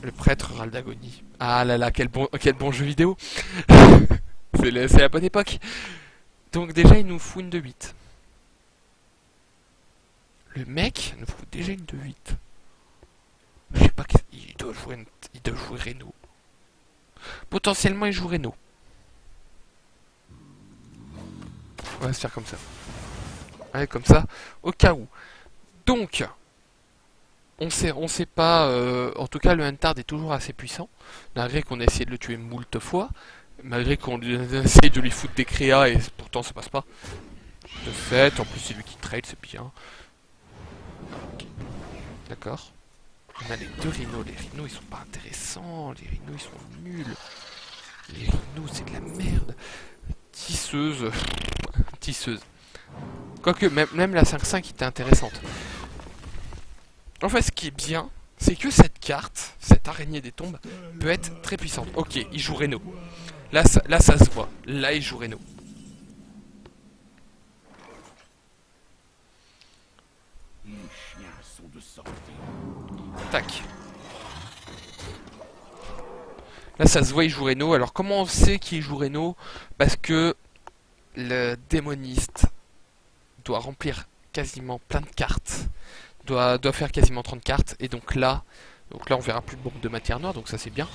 Le prêtre Raldagonie. Ah là là, quel bon jeu vidéo. C'est la bonne époque. Donc déjà, il nous fout une de 8. Le mec nous fout déjà une de 8. Je sais pas, il doit jouer Reno. Potentiellement, il joue Reno. On va se faire comme ça. Allez, comme ça, au cas où. Donc, on sait pas. En tout cas, le Untard est toujours assez puissant. Malgré qu'on a essayé de le tuer moult fois. Malgré qu'on essaye de lui foutre des créas et pourtant ça passe pas. De fait, en plus, c'est lui qui trade, c'est bien. Okay. D'accord. On a les deux rhinos. Les rhinos, ils sont pas intéressants. Les rhinos, ils sont nuls. Les rhinos, c'est de la merde. Tisseuse. Tisseuse. Quoique, même la 5-5 était intéressante. En fait, ce qui est bien, c'est que cette carte, cette araignée des tombes, peut être très puissante. Ok, il joue Reno. Là, ça se voit. Là, il joue Reno. Tac. Là, ça se voit, il joue Reno. Alors, comment on sait qu'il joue Reno? Parce que le démoniste doit remplir quasiment plein de cartes. Doit faire quasiment 30 cartes. Et donc là, on verra plus de bombe de matière noire. Donc ça, c'est bien.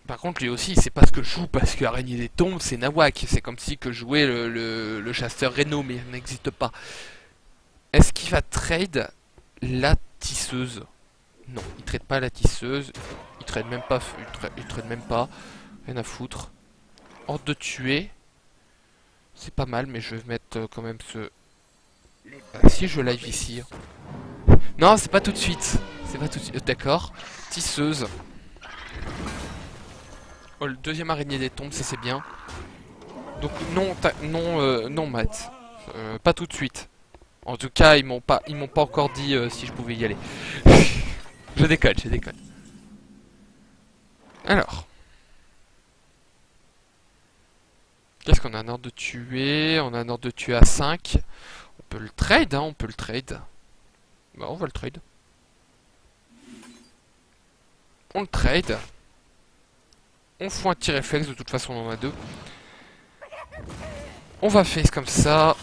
Par contre, lui aussi, il sait pas ce que je joue parce que Araignée des Tombes, c'est Nawak. C'est comme si que je jouais le chasseur Reno, mais il n'existe pas. Est-ce qu'il va trade la tisseuse? Non, il trade pas la tisseuse. Il trade même pas. Il trade même pas. Rien à foutre. Horde de tuer. C'est pas mal, mais je vais mettre quand même ce... si je live ici. Non, c'est pas tout de suite. C'est pas tout de suite. D'accord. Tisseuse. Oh, le deuxième araignée des tombes, ça c'est bien. Donc non, non Matt. Pas tout de suite. En tout cas, ils m'ont pas encore dit si je pouvais y aller. Je déconne, je déconne. Alors. Qu'est-ce qu'on a un ordre de tuer? On a un ordre de tuer à 5. On peut le trade, hein, on peut le trade. Bah, on va le trade. On le trade. On fout un tir réflexe, de toute façon on en a 2. On va face comme ça.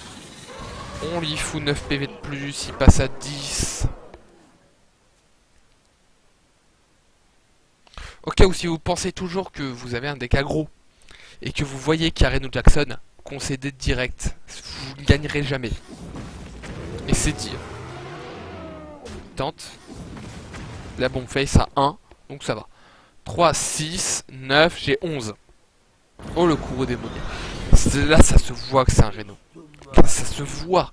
On lui fout 9 PV de plus, il passe à 10. Au cas où si vous pensez toujours que vous avez un deck aggro et que vous voyez qu'il y a Reno Jackson, concédez direct. Vous ne gagnerez jamais. Et c'est dit. Tente. La bombe face à 1, donc ça va. 3, 6, 9, j'ai 11. Oh le courroux démoniaque. Là ça se voit que c'est un Reno. Ça se voit.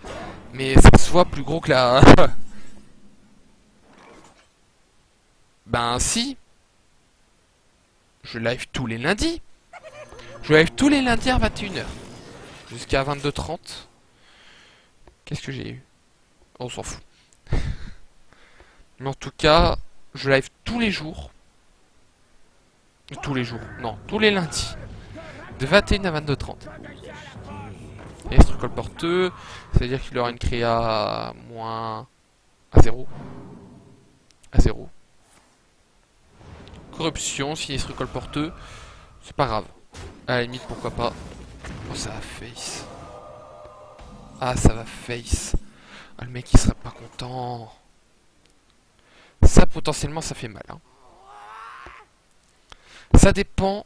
Mais ça se voit plus gros que la... Ben si. Je live tous les lundis. Je live tous les lundis à 21h. Jusqu'à 22h30. Qu'est-ce que j'ai eu? On s'en fout. Mais en tout cas, je live tous les jours. Tous les jours. Non, tous les lundis. De 21 à 22h30. Et ce truc colporteux, c'est-à-dire qu'il aura une créa moins... à 0. À 0. Corruption, sinistre colporteux, c'est pas grave. À la limite, pourquoi pas. Oh, ça va face. Ah, ça va face. Ah, le mec, il serait pas content. Ça, potentiellement, ça fait mal. Hein. Ça dépend...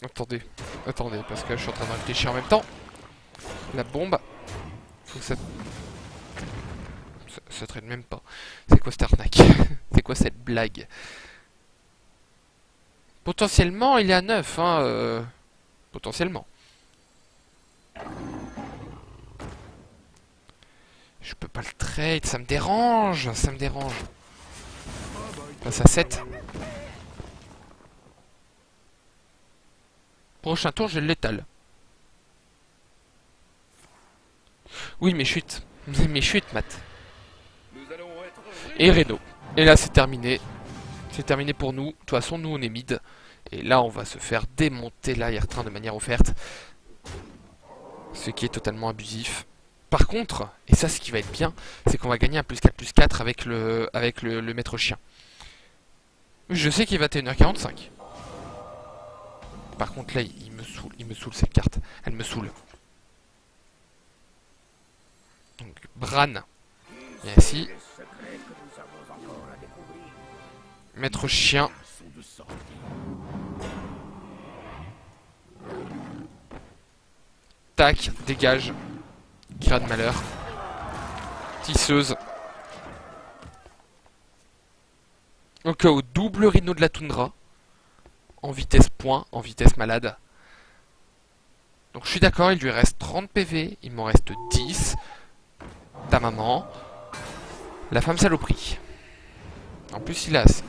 Attendez, attendez, parce que je suis en train de réfléchir en même temps. La bombe. Faut que ça... Ça traîne même pas. C'est quoi cette arnaque? C'est quoi cette blague? Potentiellement, il est à 9, hein. Potentiellement. Je peux pas le trade, ça me dérange. Ça me dérange. Passe à 7. Prochain tour, je l'étale. Oui, mais chute. Mais chute, Matt. Et Reno. Et là, c'est terminé. C'est terminé pour nous. De toute façon, nous, on est mid. Et là, on va se faire démonter l'arrière-train de manière offerte. Ce qui est totalement abusif. Par contre, et ça, ce qui va être bien, c'est qu'on va gagner un +4/+4 avec le maître chien. Je sais qu'il est 21h45. Par contre, là, il me saoule cette carte. Elle me saoule. Donc, Bran. Et ici. Maître chien. Tac, dégage. Grade malheur. Tisseuse. Donc au double rhino de la toundra. En vitesse point, en vitesse malade. Donc je suis d'accord, il lui reste 30 PV, il m'en reste 10. Ta maman. La femme saloperie. En plus il a assez.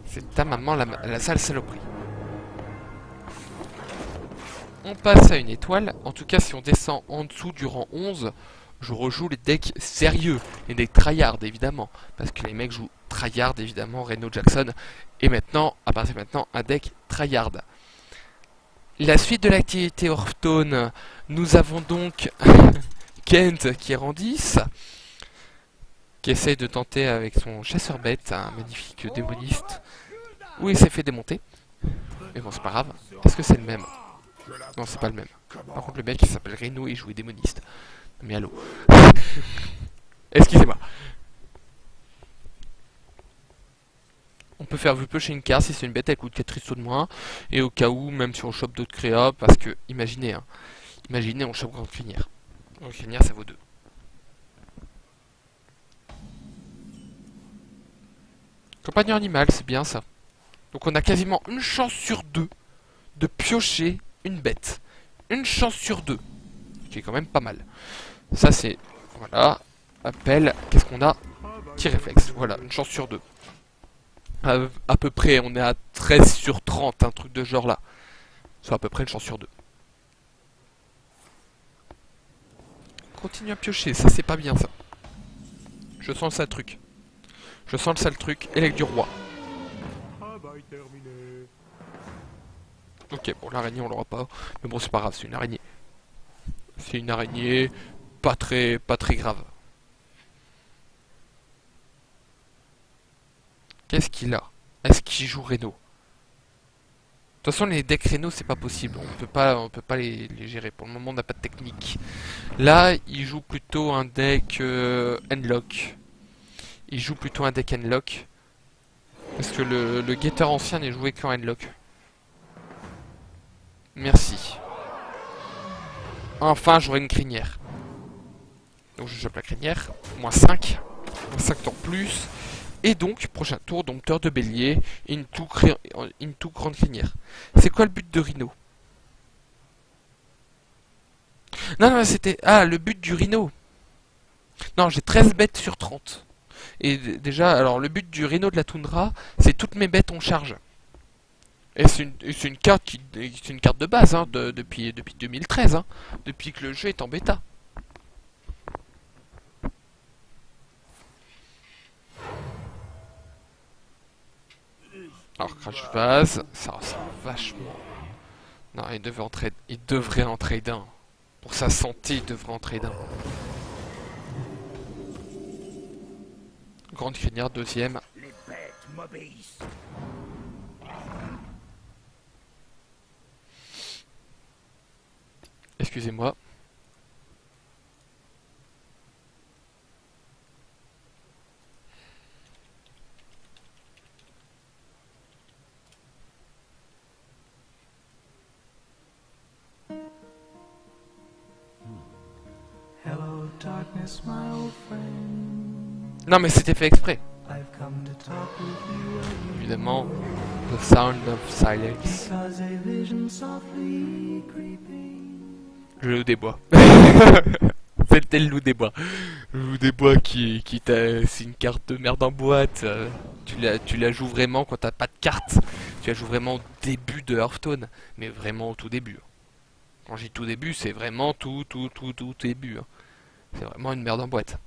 C'est ta maman la sale saloperie. On passe à une étoile. En tout cas si on descend en dessous du rang 11, je rejoue les decks sérieux. Les decks tryhard évidemment. Parce que les mecs jouent tryhard évidemment, Reno Jackson. Et maintenant, à partir de maintenant, un deck tryhard. La suite de l'activité Hearthstone, nous avons donc Kent qui est rang 10, qui essaye de tenter avec son chasseur-bête, un magnifique démoniste, où il s'est fait démonter. Mais bon, c'est pas grave. Est-ce que c'est le même? Non, c'est pas le même. Par contre, le mec il s'appelle Reno et il jouait démoniste. Mais allô. Excusez-moi. On peut faire vue piocher une carte, si c'est une bête elle coûte 4 cristaux de moins. Et au cas où, même si on chope d'autres créas, parce que, imaginez, hein, imaginez on chope grande crinière. Grande crinière ça vaut 2. Compagnon animal, c'est bien ça. Donc on a quasiment une chance sur 2 de piocher une bête. Une chance sur 2. Qui est quand même pas mal. Ça c'est... Voilà. Appel. Qu'est-ce qu'on a? Tir réflexe. Voilà, une chance sur 2. À peu près, on est à 13 sur 30, un truc de genre là. Soit à peu près une chance sur 2. Continue à piocher, ça c'est pas bien ça. Je sens le sale truc. Je sens le sale truc. Élec du roi. Ok, bon l'araignée on l'aura pas. Mais bon c'est pas grave, c'est une araignée. C'est une araignée pas très grave. Qu'est-ce qu'il a? Est-ce qu'il joue Reno? De toute façon les decks Reno c'est pas possible. On peut pas les gérer. Pour le moment on n'a pas de technique. Là il joue plutôt un deck Endlock. Il joue plutôt un deck Endlock. Parce que le guetteur ancien n'est joué qu'en Endlock. Merci. Enfin j'aurai une crinière. Donc je chope la crinière. Moins 5. Moins 5 tours plus. Et donc, prochain tour, dompteur de bélier, into grande crinière. C'est quoi le but de Rhino? Non, non, c'était... Ah, le but du Rhino. Non, j'ai 13 bêtes sur 30. Et déjà, alors, le but du Rhino de la toundra, c'est toutes mes bêtes en charge. Et c'est une carte qui... C'est une carte de base, hein, depuis 2013, hein, depuis que le jeu est en bêta. Alors crash vase, ça ressemble vachement. Non, il devrait en trade un. Pour sa santé, il devrait en trade un. Grande crinière, deuxième. Les bêtes m'obéissent. Excusez-moi. Hello, darkness, my old friend. Non mais c'était fait exprès. I've come to talk with you again. Évidemment, the sound of silence. Because a vision softly creeping. Le loup des bois. C'était le loup des bois. Le loup des bois qui t'a... C'est une carte de merde en boîte. Tu la joues vraiment quand t'as pas de carte. Tu la joues vraiment au début de Hearthstone. Mais vraiment au tout début. Quand je dis tout début, c'est vraiment tout début. C'est vraiment une merde en boîte.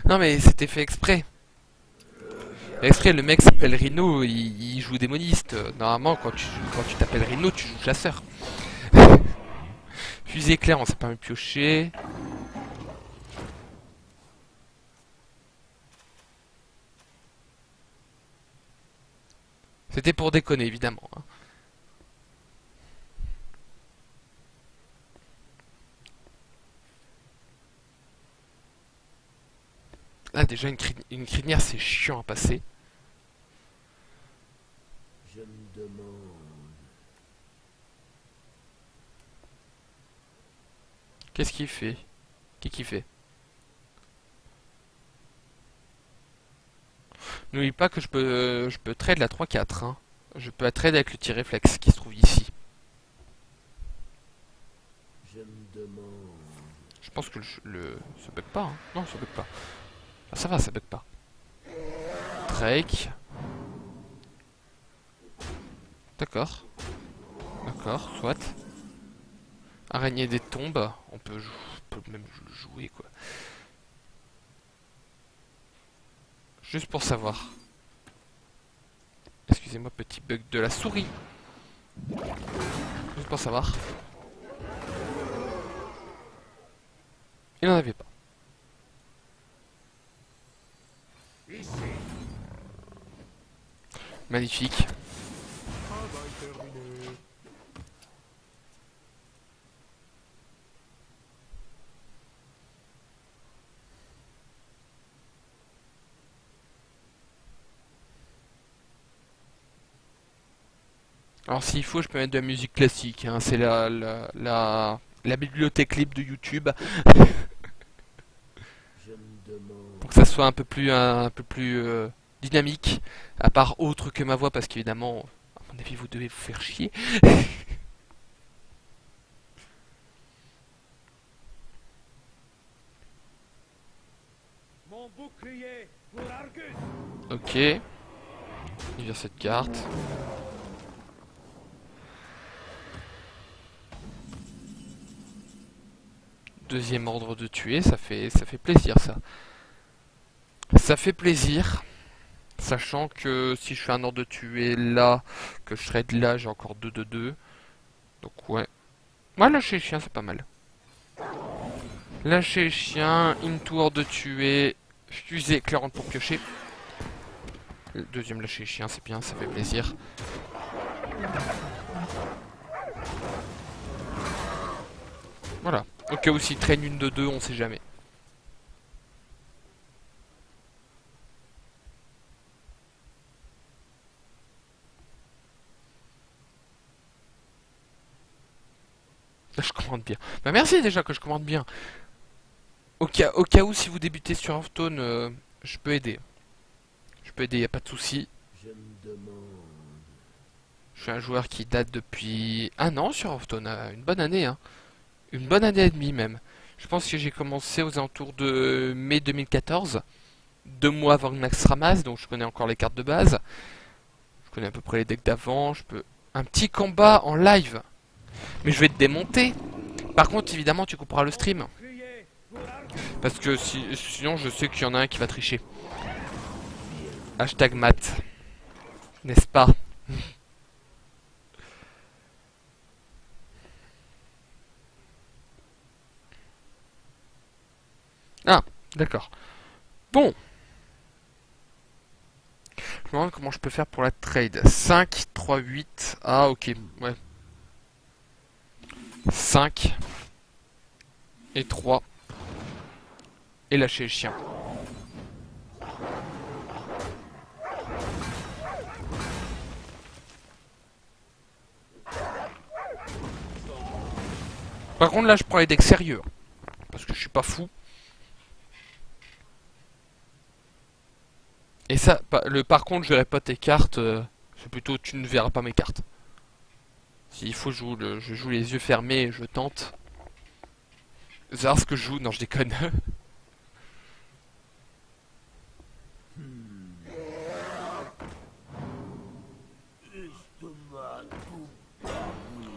Non mais c'était fait exprès. Exprès, le mec s'appelle Rhino, il joue démoniste. Normalement, quand tu t'appelles Rhino, tu joues chasseur. Fusil éclair, on s'est pas mis piocher. C'était pour déconner, évidemment. Hein. Là, déjà, une crinière, c'est chiant à passer. Je me demande. Qu'est-ce qu'il fait? Qu'est-ce qu'il fait? N'oublie pas que je peux trade la 3-4. Hein. Je peux trade avec le tir réflexe qui se trouve ici. Je me demande. Je pense que ça bug pas. Hein. Non, ça bug pas. Ah, ça va, ça bug pas. Drake. D'accord. D'accord, soit. Araignée des tombes. On peut même le jouer, quoi. Juste pour savoir. Excusez-moi, petit bug de la souris. Juste pour savoir. Il n'en avait pas. Ici. Magnifique. Alors s'il faut, je peux mettre de la musique classique, hein. C'est la bibliothèque libre de YouTube. Je me demande. Pour que ça soit un peu plus dynamique, à part autre que ma voix, parce qu'évidemment, à mon avis, vous devez vous faire chier. Mon bouclier pour Argus. Ok. Il vient cette carte. Deuxième ordre de tuer, ça fait plaisir ça. Ça fait plaisir. Sachant que si je fais un ordre de tuer là, que je serai de là, j'ai encore 2 de 2. Donc ouais. Ouais, lâcher les chiens, c'est pas mal. Lâcher les chiens, into ordre de tuer, fusée éclairante pour piocher. Le deuxième lâcher les chiens, c'est bien, ça fait plaisir. Voilà. Au cas où s'il traîne une de 2, on sait jamais. Là, je commande bien. Bah merci déjà que je commande bien. Au cas où si vous débutez sur Hearthstone, je peux aider. Je peux aider, y a pas de souci. Je me demande. Je suis un joueur qui date depuis un an sur Hearthstone, une bonne année, hein. Une bonne année et demie même. Je pense que j'ai commencé aux alentours de mai 2014, 2 mois avant Max Ramas, donc je connais encore les cartes de base. Je connais à peu près les decks d'avant. Je peux un petit combat en live, mais je vais te démonter. Par contre, évidemment, tu couperas le stream. Bouclier pour Argus. Parce que sinon, je sais qu'il y en a un qui va tricher. Hashtag mat. N'est-ce pas? Ah, d'accord. Bon. Je me demande comment je peux faire pour la trade. 5, 3, 8. Ah, ok. Ouais. 5. Et 3. Et lâcher le chien. Par contre, là, je prends les decks sérieux. Parce que je suis pas fou. Et ça, par contre, je verrai pas tes cartes. C'est plutôt tu ne verras pas mes cartes. S'il faut, je joue les yeux fermés et je tente. Vous savez ce que je joue? Non, je déconne.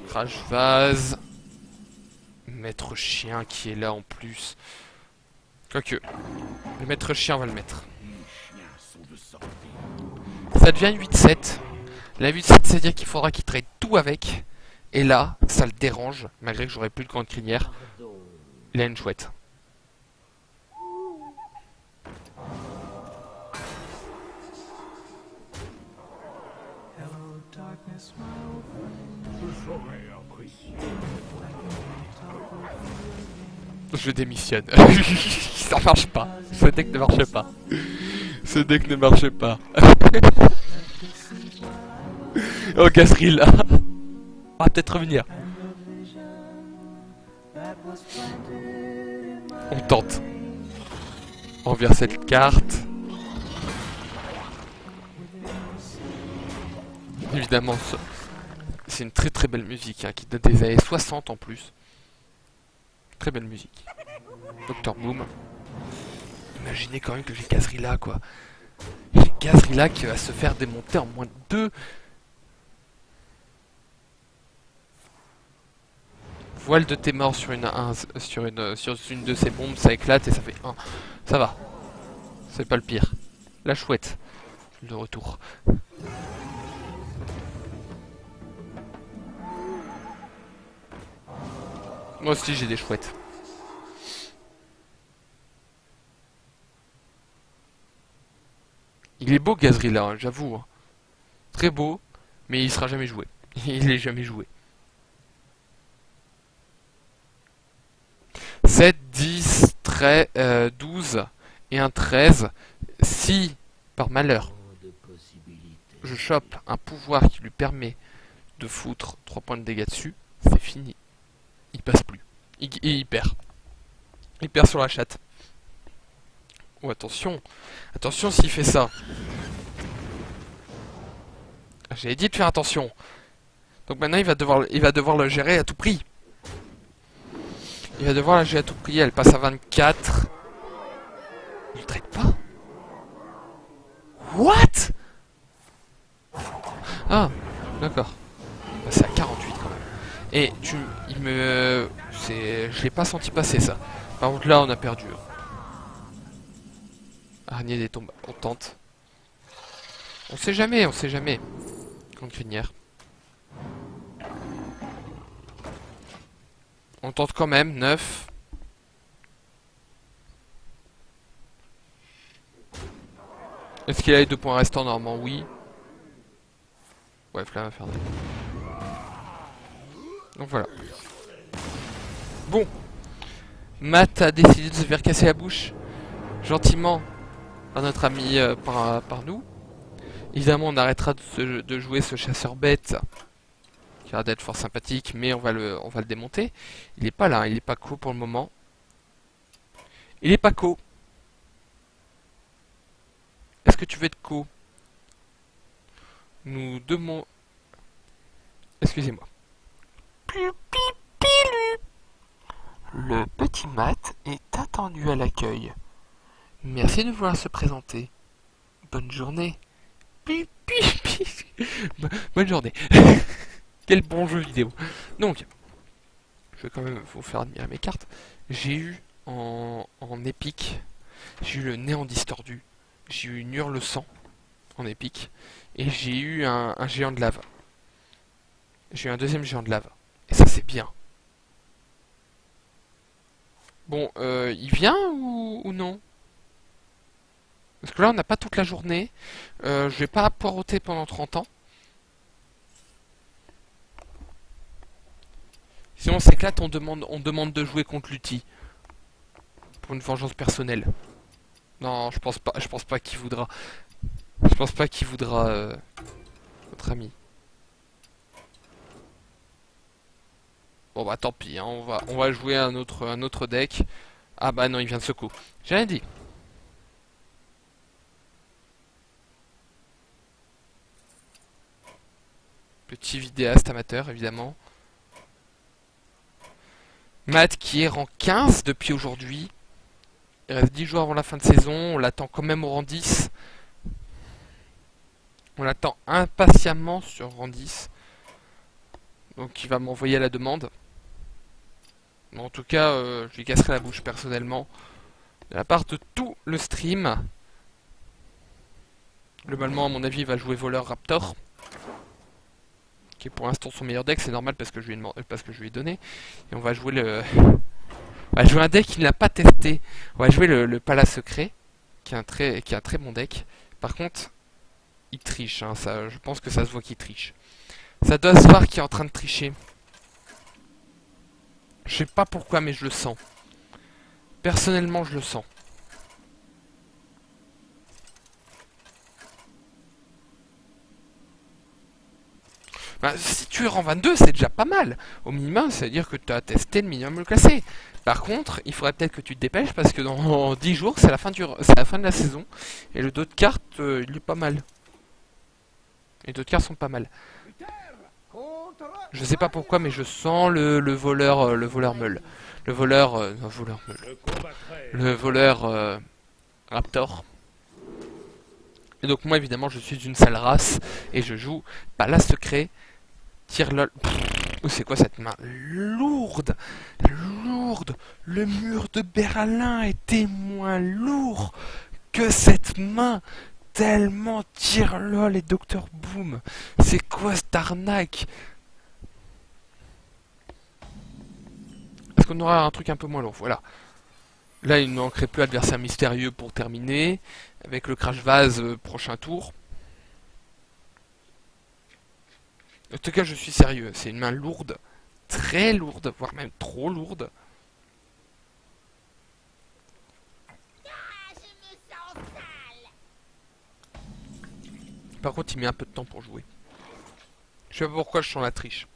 Crash vase. Maître chien qui est là en plus. Quoique, le maître chien, on va le mettre. Ça devient 8-7. La 8-7, c'est-à-dire qu'il faudra qu'il trade tout avec. Et là, ça le dérange, malgré que j'aurai plus de grande crinière. Pardon. Il a une chouette. Hello, darkness, my old friend. Je saurais apprécier. Je démissionne. Ça marche pas. Ce deck ne marche pas. Ce deck ne marche pas. Oh, Gasril. On va peut-être revenir. On tente. On vire cette carte. Évidemment, c'est une très très belle musique hein, qui date des années 60 en plus. Très belle musique. Dr Boom. Imaginez quand même que j'ai Gazrilla quoi. J'ai Gazrilla qui va se faire démonter en moins de 2. Voile de tes morts sur une de ces bombes, ça éclate et ça fait 1. Ça va. C'est pas le pire. La chouette. De retour. Moi aussi j'ai des chouettes. Il est beau Gazrilla, hein, j'avoue. Hein. Très beau, mais il sera jamais joué. Il est jamais joué. 7, 10, 12 et un 13. Si, par malheur, Tant de possibilités. je chope un pouvoir qui lui permet de foutre 3 points de dégâts dessus, c'est fini. Il passe plus. Il perd. Il perd sur la chatte. Oh attention. Attention s'il fait ça. J'avais dit de faire attention. Donc maintenant il va devoir le gérer à tout prix. Il va devoir la gérer à tout prix. Elle passe à 24. Il ne traite pas. What? Ah, d'accord. Bah, c'est à 48 quand même. Et je l'ai pas senti passer ça. Par contre là on a perdu. Araignée des tombes. On tente. On sait jamais, on sait jamais. Contre crinière. On tente quand même, 9. Est-ce qu'il a les 2 points restants? Normalement, oui. Ouais, flamme infernale. Donc voilà. Bon. Matt a décidé de se faire casser la bouche. Gentiment. Par notre ami, par nous. Évidemment, on arrêtera de jouer ce chasseur bête. Qui a l'air d'être fort sympathique, mais on va le démonter. Il est pas là, il est pas co pour le moment. Il est pas co. Est-ce que tu veux être co? Nous demandons... Excusez-moi. Le petit Matt est attendu à l'accueil. Merci de vouloir se présenter. Bonne journée. Bonne journée. Quel bon jeu vidéo. Donc, je vais quand même vous faire admirer mes cartes. J'ai eu en épique, j'ai eu le néant distordu, j'ai eu une hurle sang en épique, et j'ai eu un géant de lave. J'ai eu un deuxième géant de lave. Et ça c'est bien. Bon, il vient ou non? Parce que là on n'a pas toute la journée. Je vais pas poireauter pendant 30 ans. Si on s'éclate, on demande de jouer contre Lutti. Pour une vengeance personnelle. Non, je pense pas qu'il voudra. Je pense pas qu'il voudra notre ami. Bon bah tant pis, hein, on va jouer un autre deck. Ah bah non, il vient de secours. J'ai rien dit. Petit vidéaste amateur, évidemment. Matt qui est rang 15 depuis aujourd'hui. Il reste 10 jours avant la fin de saison. On l'attend quand même au rang 10. On l'attend impatiemment sur rang 10. Donc il va m'envoyer à la demande. Mais en tout cas, je lui casserai la bouche personnellement. De la part de tout le stream. Globalement, à mon avis, il va jouer voleur Raptor. Qui est pour l'instant son meilleur deck, c'est normal parce que je lui ai donné. Et on va jouer on va jouer un deck qu'il n'a pas testé. On va jouer le Palace Secret, qui est un très bon deck. Par contre, il triche, hein, ça, je pense que ça se voit qu'il triche. Ça doit se voir qu'il est en train de tricher. Je sais pas pourquoi, mais je le sens. Personnellement, je le sens. Bah, si tu es rang 22, c'est déjà pas mal. Au minimum, ça veut dire que tu as testé le minimum le classé. Par contre, il faudrait peut-être que tu te dépêches parce que dans 10 jours, c'est la fin de la saison. Et le dos de cartes, il est pas mal. Les deux de cartes sont pas mal. Je sais pas pourquoi, mais je sens le voleur meule. Le voleur meule. Le voleur Raptor. Et donc moi, évidemment, je suis une sale race et je joue Palace Secret. Tire lol. C'est quoi cette main lourde? Lourde. Le mur de Berlin était moins lourd que cette main. Tellement tire lol et Dr Boom. C'est quoi cette arnaque? Est-ce qu'on aura un truc un peu moins lourd? Voilà. Là, il ne manquerait plus adversaire mystérieux pour terminer. Avec le crash vase prochain tour. En tout cas, je suis sérieux. C'est une main lourde. Très lourde, voire même trop lourde. Par contre, il met un peu de temps pour jouer. Je sais pas pourquoi je sens la triche.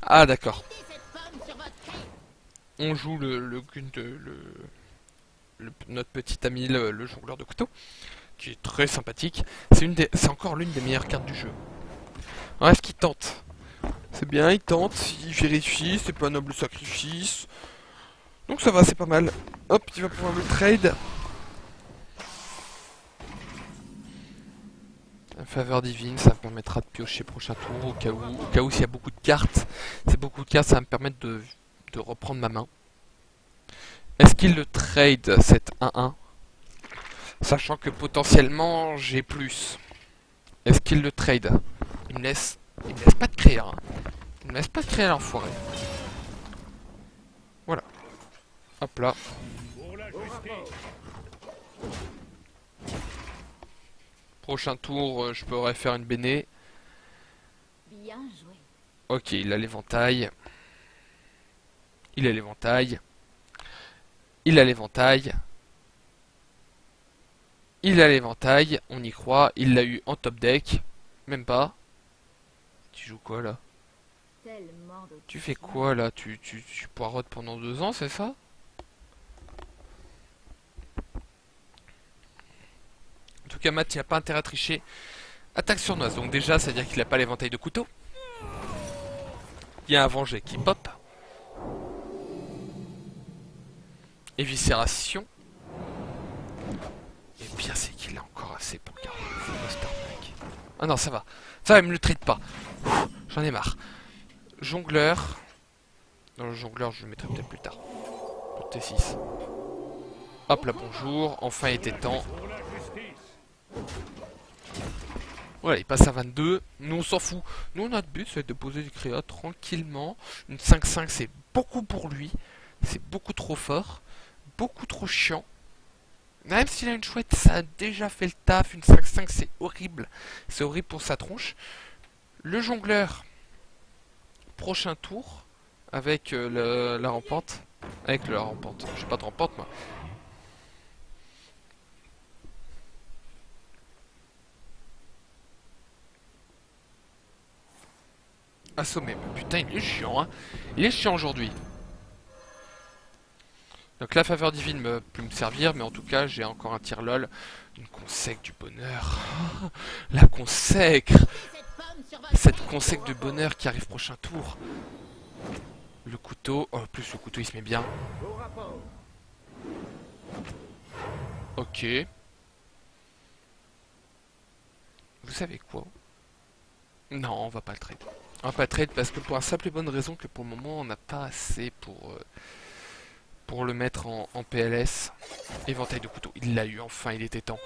Ah d'accord. On joue notre petit ami le jongleur de couteau, qui est très sympathique. C'est encore l'une des meilleures cartes du jeu. Alors est-ce qu'il tente? C'est bien, il tente, il vérifie, c'est pas un noble sacrifice. Donc ça va, c'est pas mal. Hop, il va pouvoir me trade. La faveur divine, ça me permettra de piocher prochain tour au cas où s'il y a beaucoup de cartes. C'est beaucoup de cartes, ça va me permettre de reprendre ma main. Est-ce qu'il le trade cette 1-1? Sachant que potentiellement j'ai plus. Est-ce qu'il le trade? Il me laisse pas de créer, hein. Il me laisse pas de créer l'enfoiré. Voilà. Hop là. Prochain tour, je pourrais faire une béné. Bien joué. Ok, il a l'éventail. Il a l'éventail. Il a l'éventail. Il a l'éventail. On y croit. Il l'a eu en top deck. Même pas. Tu joues quoi là? Tellement de Tu fais quoi là? Tu poireautes pendant 2 ans, c'est ça? En tout cas, Matt, il n'a pas intérêt à tricher. Attaque surnoise. Donc déjà, ça veut dire qu'il n'a pas l'éventail de couteau. Il y a un vengé qui pop. Éviscération. Et le pire, c'est qu'il a encore assez pour garder le Monster Pack. Ah non, ça va. Ça va, il me le trade pas. J'en ai marre. Jongleur. Dans le jongleur, je le mettrai peut-être plus tard. Pour T6. Hop là, bonjour. Enfin, il était temps. Voilà, il passe à 22. Nous, on s'en fout. Nous, notre but, c'est de poser du créa tranquillement. Une 5-5, c'est beaucoup pour lui. C'est beaucoup trop fort. Beaucoup trop chiant. Même s'il a une chouette, ça a déjà fait le taf. Une 5-5, c'est horrible. C'est horrible pour sa tronche. Le jongleur. Prochain tour. Avec la rampante. Avec la rampante. J'ai pas de rampante, moi. Assommé. Putain, il est chiant, hein. Il est chiant aujourd'hui. Donc la faveur divine peut me servir, mais en tout cas, j'ai encore un tir lol. Une consèque du bonheur. La consècre. Cette consèque de bonheur qui arrive prochain tour. Le couteau. Oh, en plus, le couteau, il se met bien. Ok. Vous savez quoi? Non, on va pas le trade. On va pas le trade parce que pour la simple et bonne raison que pour le moment, on n'a pas assez pour le mettre en PLS. Éventail de couteau. Il l'a eu, enfin, il était temps.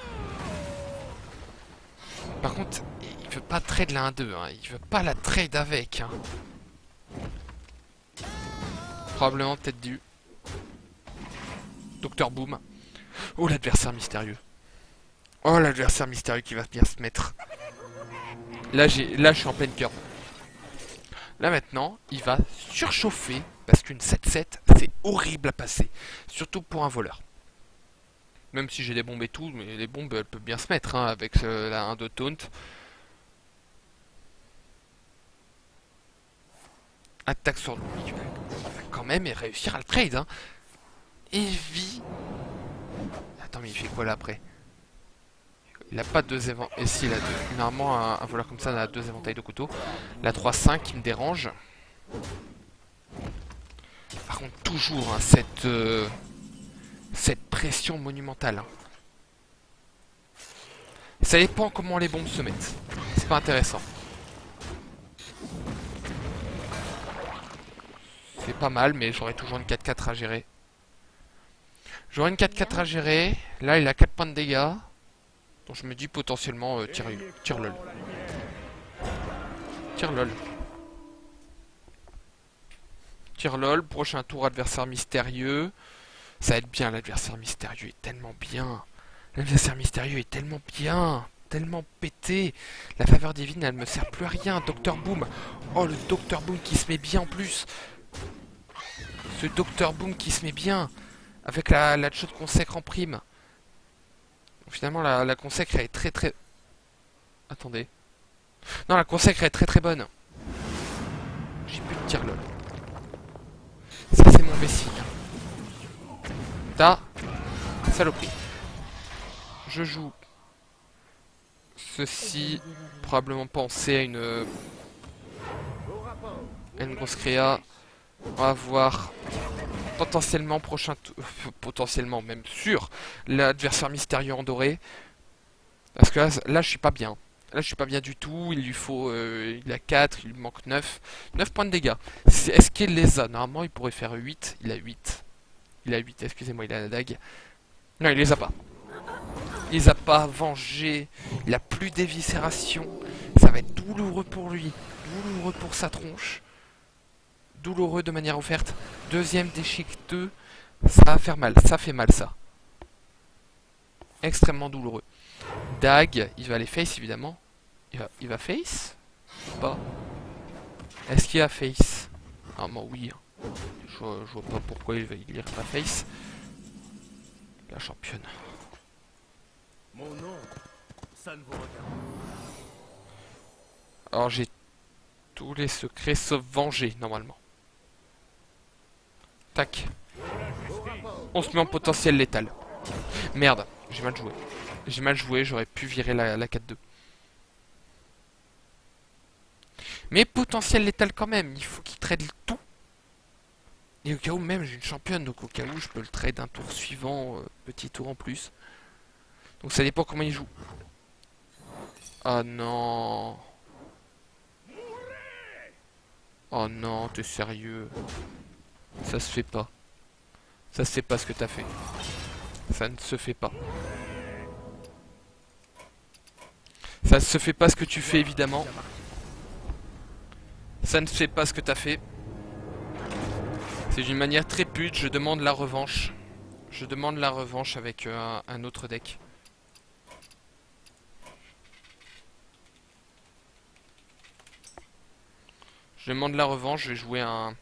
Par contre, il veut pas trade la 1-2, hein. Il veut pas la trade avec, hein. Probablement peut-être du Docteur Boom. Oh, l'adversaire mystérieux. Oh, l'adversaire mystérieux qui va bien se mettre. Là, je suis en pleine cœur. Là maintenant, il va surchauffer parce qu'une 7-7, c'est horrible à passer. Surtout pour un voleur. Même si j'ai des bombes et tout, mais les bombes, elles peuvent bien se mettre, hein, avec la 1 de taunt. Attaque sur lui. Il va quand même réussir à le trade, hein. Heavy. Attends, mais il fait quoi là après? Il a pas deux éventails. Et si, il a deux. Normalement, un voleur comme ça, il a 2 éventails de couteau. La 3-5 qui me dérange. Par contre, toujours hein, cette pression monumentale. Hein. Ça dépend comment les bombes se mettent. C'est pas intéressant. C'est pas mal, mais j'aurais toujours une 4-4 à gérer. J'aurais une 4-4 à gérer. Là, il a 4 points de dégâts. Donc je me dis potentiellement tire lol. Tire lol. Tire lol. Prochain tour adversaire mystérieux. Ça va être bien, l'adversaire mystérieux est tellement bien. L'adversaire mystérieux est tellement bien. Tellement pété. La faveur divine, elle me sert plus à rien. Docteur Boom. Oh, le Docteur Boom qui se met bien en plus. Ce Docteur Boom qui se met bien. Avec la chaude consacre en prime. Finalement, la consacre elle est très très... Attendez. Non, la consacre est très très bonne. J'ai pu te dire lol. Ça c'est mon vessie. Ta saloperie. Je joue ceci, probablement penser à une grosse créa. On va voir potentiellement prochain potentiellement même sûr l'adversaire mystérieux en doré. Parce que là je suis pas bien. Là je suis pas bien du tout, il lui faut il a 4, il lui manque 9. 9 points de dégâts. Est-ce qu'il les a? Normalement il pourrait faire 8, il a 8. Il a 8, excusez-moi, il a la dague. Non, il les a pas. Il les a pas vengés, il a plus d'éviscération. Ça va être douloureux pour lui, douloureux pour sa tronche. Douloureux de manière offerte. Deuxième déchique 2, ça va faire mal, ça fait mal ça. Extrêmement douloureux. Dag, il va aller face évidemment. Il va face? Pas. Est-ce qu'il a face? Normalement oui. Je vois pas pourquoi il irait pas face. La championne. Mon nom, ça ne vous regarde. Alors j'ai tous les secrets sauf venger normalement. Tac. On se met en potentiel létal. Merde, j'ai mal joué. J'ai mal joué, j'aurais pu virer la 4-2. Mais potentiel létal quand même, il faut qu'il trade le tout. Et au cas où même j'ai une championne, donc au cas où je peux le trade un tour suivant, petit tour en plus. Donc ça dépend comment il joue. Oh non. Oh non, t'es sérieux. Ça se fait pas. Ça se fait pas ce que t'as fait. Ça ne se fait pas. Ça ne se fait pas ce que tu fais évidemment. Ça ne se fait pas ce que t'as fait. C'est d'une manière très pute, je demande la revanche. Je demande la revanche avec un autre deck. Je demande la revanche, je vais jouer un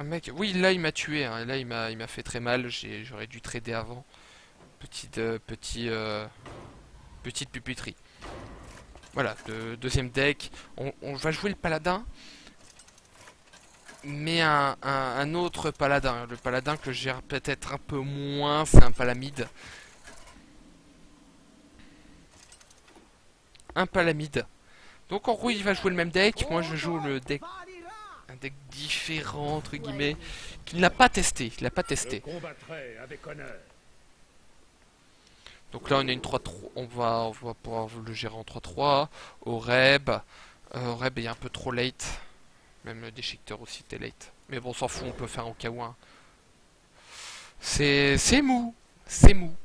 mec... Oui, là il m'a tué, hein. Là il m'a fait très mal, j'aurais dû trader avant. Petite puputerie. Voilà, le deuxième deck. On va jouer le paladin. Mais un autre paladin. Le paladin que je gère peut-être un peu moins, c'est un palamide. Un palamide. Donc en gros il va jouer le même deck. Moi je joue le deck... Un deck différent entre guillemets. Qu'il n'a pas testé. Il n'a pas testé. Avec honneur. Donc là on a une 3-3. On va pouvoir le gérer en 3-3. Au Reb. Reb est un peu trop late. Même le déchiqueteur aussi était late. Mais bon, on s'en fout, on peut faire en cas où. Hein. C'est mou. C'est mou.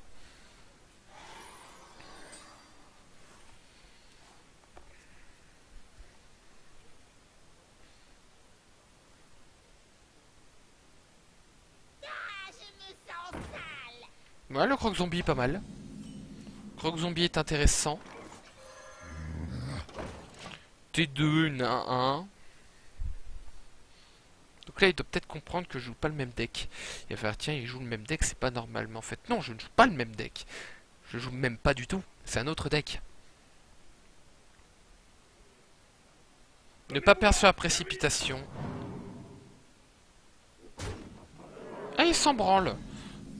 Ouais, le croc zombie est pas mal. Croc zombie est intéressant. T2, une 1-1. Donc là, il doit peut-être comprendre que je joue pas le même deck. Il va faire, tiens, il joue le même deck, c'est pas normal. Mais en fait, non, je ne joue pas le même deck. Je joue même pas du tout. C'est un autre deck. Ne pas perdre sur la précipitation. Ah, il s'en branle.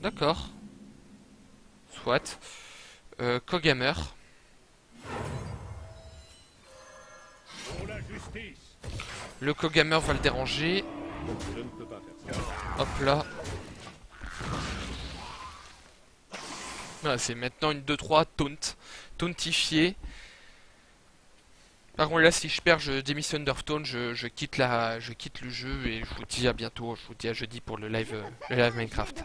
D'accord. Soit. Kogamer. Le Kogamer va le déranger. Hop là. Voilà, c'est maintenant une 2-3 taunt. Tauntifié. Par contre là si je perds je démissionne d'Hearthstone, je quitte le jeu et je vous dis à bientôt, je vous dis à jeudi pour le live Minecraft.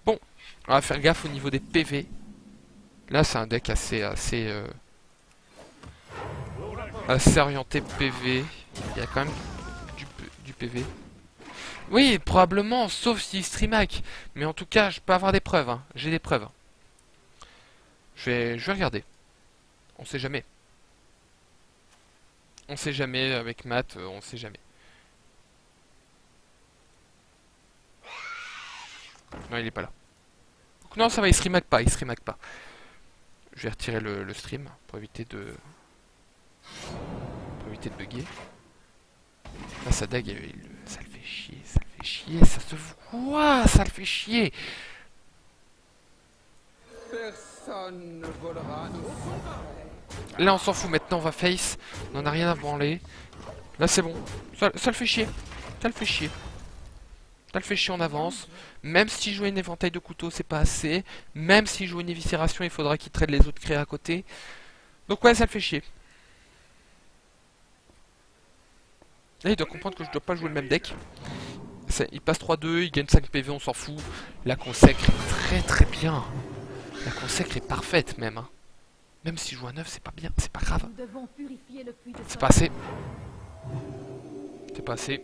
Bon, on va faire gaffe au niveau des PV. Là c'est un deck assez orienté PV. Il y a quand même du PV. Oui, probablement, sauf si streamac. Mais en tout cas, je peux avoir des preuves. Hein. J'ai des preuves. Je vais regarder. On sait jamais. On sait jamais avec Matt, on sait jamais. Non, il est pas là. Donc, non, ça va, il streamac pas, il streamac pas. Je vais retirer le stream pour éviter de Pour éviter de bugger. Là, sa dague, ça le fait chier, ça le fait chier, ça se voit, ça le fait chier. Personne ne volera nos Là, on s'en fout, maintenant, on va face. On en a rien à branler. Là, c'est bon. Ça le fait chier. Ça le fait chier. Ça le fait chier, on avance. Même si jouer une éventail de couteaux, c'est pas assez. Même si jouer une éviscération, il faudra qu'il trade les autres créés à côté. Donc ouais, ça le fait chier. Là, il doit comprendre que je dois pas jouer le même deck. Il passe 3-2, il gagne 5 PV, on s'en fout. La consacre est très très bien. La consacre est parfaite même. Hein. Même si je joue à 9, c'est pas bien, c'est pas grave. Nous devons purifier le puits de C'est sang. pas assez. C'est pas assez.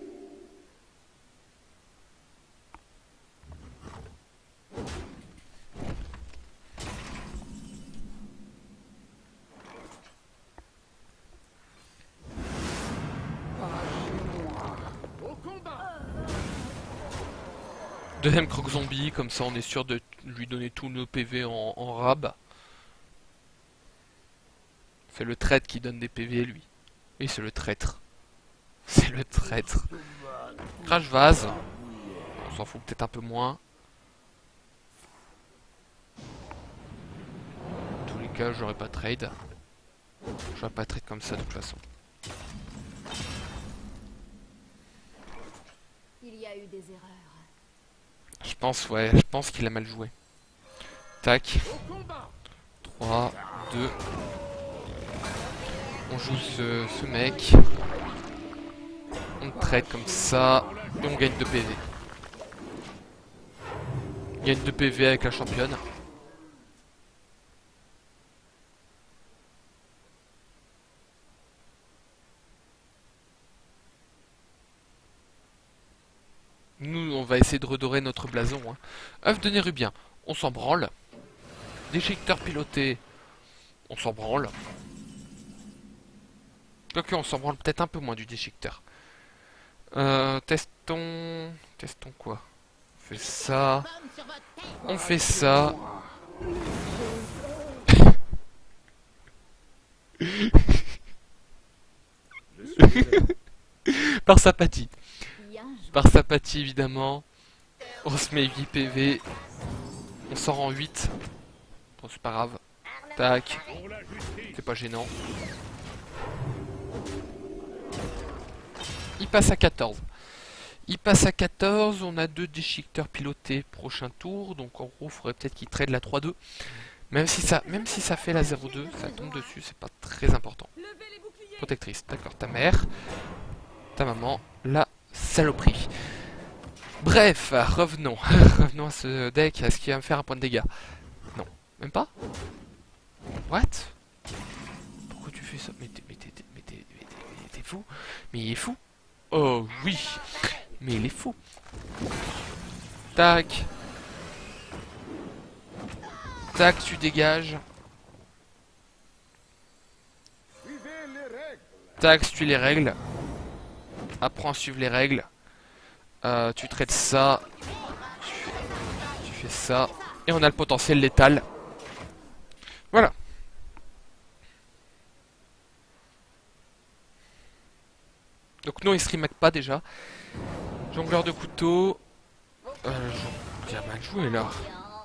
Deuxième croque zombie, comme ça on est sûr de lui donner tous nos PV en rab. C'est le traître qui donne des PV lui. Oui, c'est le traître. C'est le traître. Crash vase. On s'en fout peut-être un peu moins. Dans tous les cas, j'aurais pas trade. J'aurais pas trade comme ça de toute façon. Il y a eu des erreurs. Je pense, ouais, je pense qu'il a mal joué. Tac. 3, 2. On joue ce mec. On trade comme ça. Et on gagne 2 PV. On gagne 2 PV avec la championne. Nous, on va essayer de redorer notre blason. Hein. œuf de Nérubien, on s'en branle. Déchiqueteur piloté, on s'en branle. Ok, on s'en branle peut-être un peu moins du déchiqueteur. Testons quoi? On fait ça. On fait ça. Par sympathie. Bien joué. Par sympathie évidemment. On se met 8 PV. On s'en rend 8. Bon, c'est pas grave. Tac. C'est pas gênant. Il passe à 14. Il passe à 14. On a 2 déchiqueteurs pilotés prochain tour. Donc en gros, il faudrait peut-être qu'il trade la 3-2. Même si ça fait la 0-2, ça tombe dessus, c'est pas très important. Protectrice, d'accord, ta mère. Ta maman, la saloperie. Bref, revenons. Revenons à ce deck. Est-ce qu'il va me faire un point de dégâts? Non. Même pas? What? Pourquoi tu fais ça? Mais t'es fou? Mais il est fou? Oh oui! Mais il est fou! Tac! Tac, tu dégages. Tac, suis les règles. Apprends à suivre les règles. Tu traites ça. Tu fais ça. Et on a le potentiel létal. Voilà. Donc non, il se remake pas déjà. Jongleur de couteau. T'as mal joué là.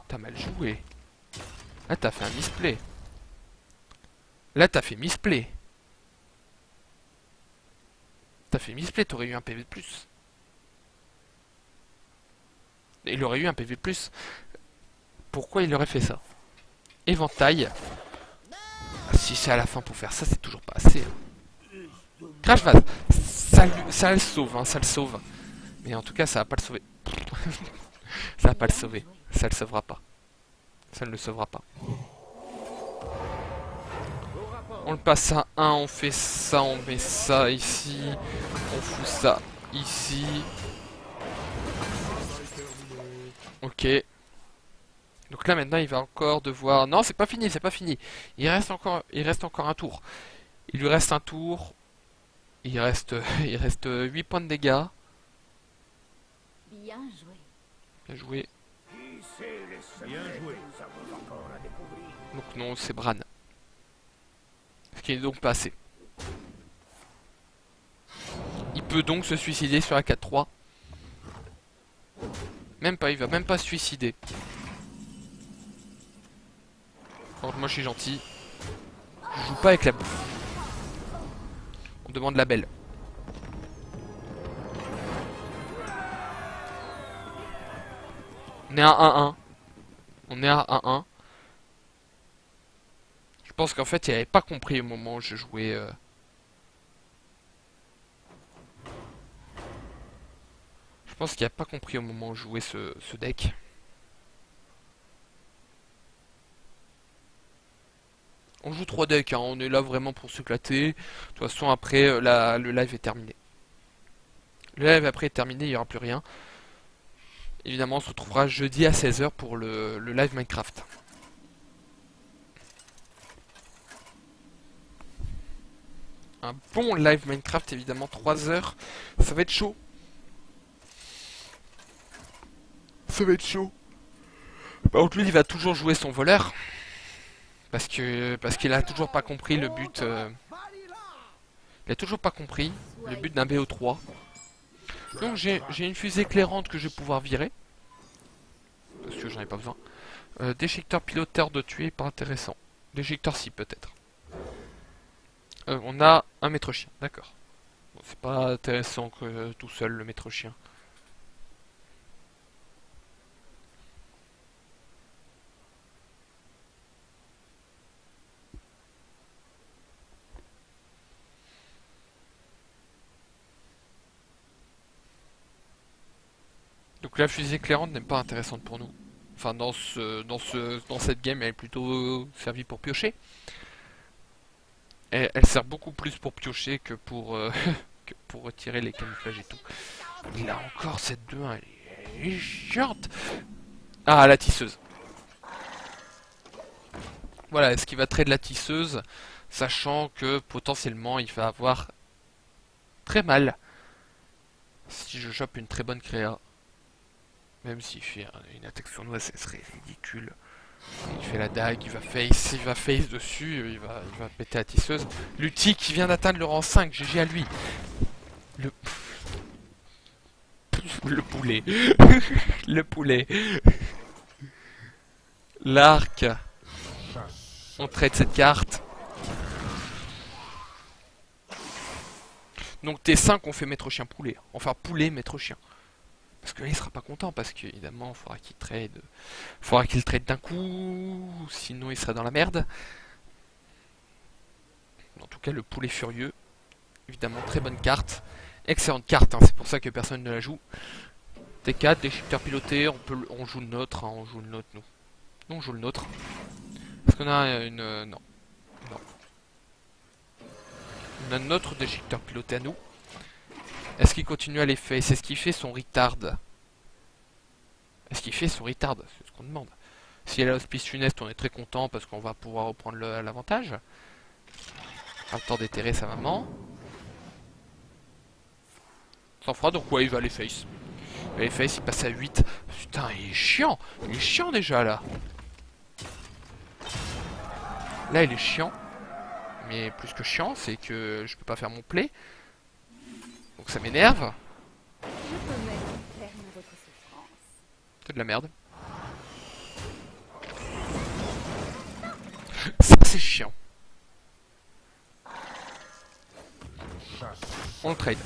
T'as mal joué. Là t'as fait un misplay. Là t'as fait misplay. T'as fait misplay, t'aurais eu un PV de plus. Il aurait eu un PV de plus. Pourquoi il aurait fait ça? Éventail. Si c'est à la fin pour faire ça, c'est toujours pas assez. Crash vase. Ça le sauve, hein, ça le sauve. Mais en tout cas, ça va pas le sauver. Ça va pas le sauver. Ça le sauvera pas. Ça ne le sauvera pas. On le passe à 1, on fait ça, on met ça ici. On fout ça ici. Ok. Donc là maintenant il va encore devoir... Non, c'est pas fini, c'est pas fini. Il reste encore un tour. Il lui reste un tour. Il reste 8 points de dégâts. Bien joué. Bien joué. Bien joué. Donc non, c'est Bran. Ce qui est donc pas assez. Il peut donc se suicider sur la 4-3. Même pas, il va même pas se suicider. Alors moi je suis gentil. Je joue pas avec la bouffe. On demande la belle. On est à 1-1. On est à 1-1. Je pense qu'en fait il avait pas compris au moment où je jouais... Je pense qu'il a pas compris au moment où je jouais ce deck. On joue 3 decks, hein. On est là vraiment pour s'éclater. De toute façon après le live est terminé. Le live après est terminé, il n'y aura plus rien. Évidemment on se retrouvera jeudi à 16 h pour le live Minecraft. Un bon live Minecraft évidemment, 3 heures. Ça va être chaud. Ça va être chaud. Par contre lui il va toujours jouer son voleur. Parce qu'il a toujours pas compris le but. Il a toujours pas compris le but d'un BO3. Donc j'ai une fusée éclairante que je vais pouvoir virer. Parce que j'en ai pas besoin. Déchiqueteur piloteur de tuer, pas intéressant. Déchiqueteur si peut-être. On a un maître chien, d'accord. Bon, c'est pas intéressant que tout seul le maître chien. Donc la fusée éclairante n'est pas intéressante pour nous. Enfin dans cette game elle est plutôt servie pour piocher. Elle sert beaucoup plus pour piocher que pour retirer les camouflages et tout. Il a encore cette 2-1, elle est chiante. Ah la tisseuse. Voilà, est-ce qu'il va trade la tisseuse, sachant que potentiellement il va avoir très mal si je chope une très bonne créa. Même s'il fait une attaque sournoise, ce serait ridicule. Il fait la dague, il va face dessus, il va péter la tisseuse. Lutti qui vient d'atteindre le rang 5, GG à lui. Le poulet. Le poulet. L'arc. On traite cette carte. Donc T5 on fait maître chien poulet. Enfin poulet maître chien. Parce que là il sera pas content parce qu'évidemment il faudra qu'il trade. Faudra qu'il trade d'un coup. Sinon il sera dans la merde. En tout cas le poulet furieux. Évidemment très bonne carte. Excellente carte, hein, c'est pour ça que personne ne la joue. T4, déchiqueteur piloté, on joue le nôtre, hein, on joue le nôtre nous. Non, on joue le nôtre. Est-ce qu'on a une... non. Non. On a notre déchiqueteur piloté à nous. Est-ce qu'il continue à les faire? C'est ce qu'il fait son retard. Est-ce qu'il fait son retard? C'est ce qu'on demande. Si elle a l'hospice funeste, on est très content parce qu'on va pouvoir reprendre l'avantage. Pas le temps d'éterrer sa maman. Sans froid, donc ouais, il va les face. Il va les face, il passe à 8. Putain, il est chiant. Il est chiant déjà là. Là, il est chiant. Mais plus que chiant, c'est que je peux pas faire mon play. Donc ça m'énerve. Je peux mettre un terme à votre souffrance. C'est de la merde. Ça, c'est chiant. On le trade.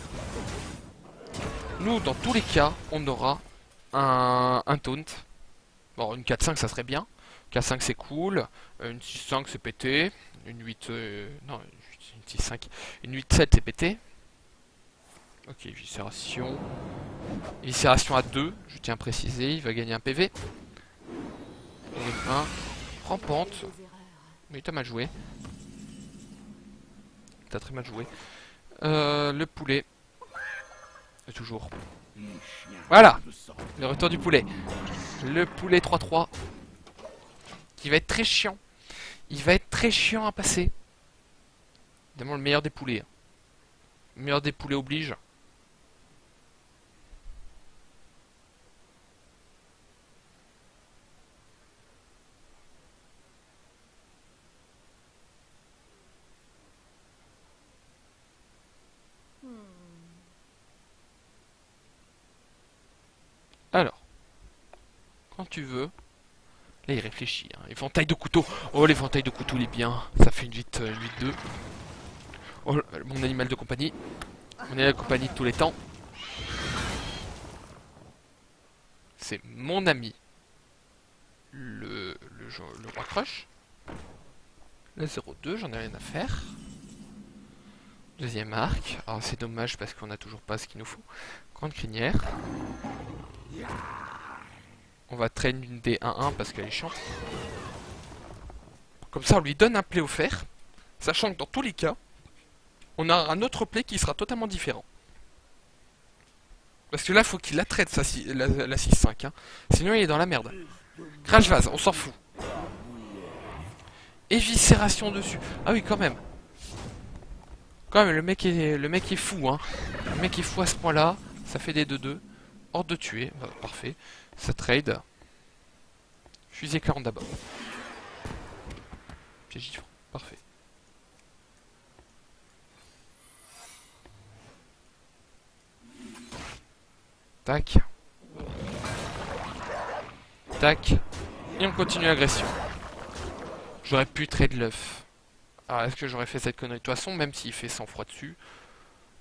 Nous, dans tous les cas, on aura un taunt. Bon, une 4-5, ça serait bien. 4-5, c'est cool. Une 6-5, c'est pété. Une 8... non, une 6-5. Une 8-7, c'est pété. Ok, viscération. Viscération à 2, je tiens à préciser. Il va gagner un PV. Et 1. Rampante. Des erreurs. Mais t'as mal joué. T'as très mal joué. Le poulet. Et toujours. Voilà. Le retour du poulet. Le poulet 3-3. Qui va être très chiant. Il va être très chiant à passer. Évidemment le meilleur des poulets. Le meilleur des poulets oblige. tu veux. Là, il réfléchit. Hein. Éventail de couteau. Oh, l'éventail de couteau, il est bien. Ça fait une 8-2. Oh, mon animal de compagnie. Mon animal de compagnie de tous les temps. C'est mon ami. Le roi crush. Le 0-2, j'en ai rien à faire. Deuxième arc. Alors c'est dommage parce qu'on a toujours pas ce qu'il nous faut. Grande crinière. On va traîner une des 1-1 parce qu'elle est chiante. Comme ça on lui donne un play offert. Sachant que dans tous les cas, on aura un autre play qui sera totalement différent. Parce que là faut qu'il la traite la 6-5. Hein. Sinon il est dans la merde. Crash vase, on s'en fout. Éviscération dessus. Ah oui quand même. Quand même, le mec est fou, hein. Le mec est fou à ce point-là. Ça fait des 2-2. Hors de tuer. Bah, parfait. Ça trade. Fusée éclairante d'abord. Piège gifle. Parfait. Tac. Tac. Et on continue l'agression. J'aurais pu trade l'œuf. Alors est-ce que j'aurais fait cette connerie? De toute façon, même s'il fait sang-froid dessus,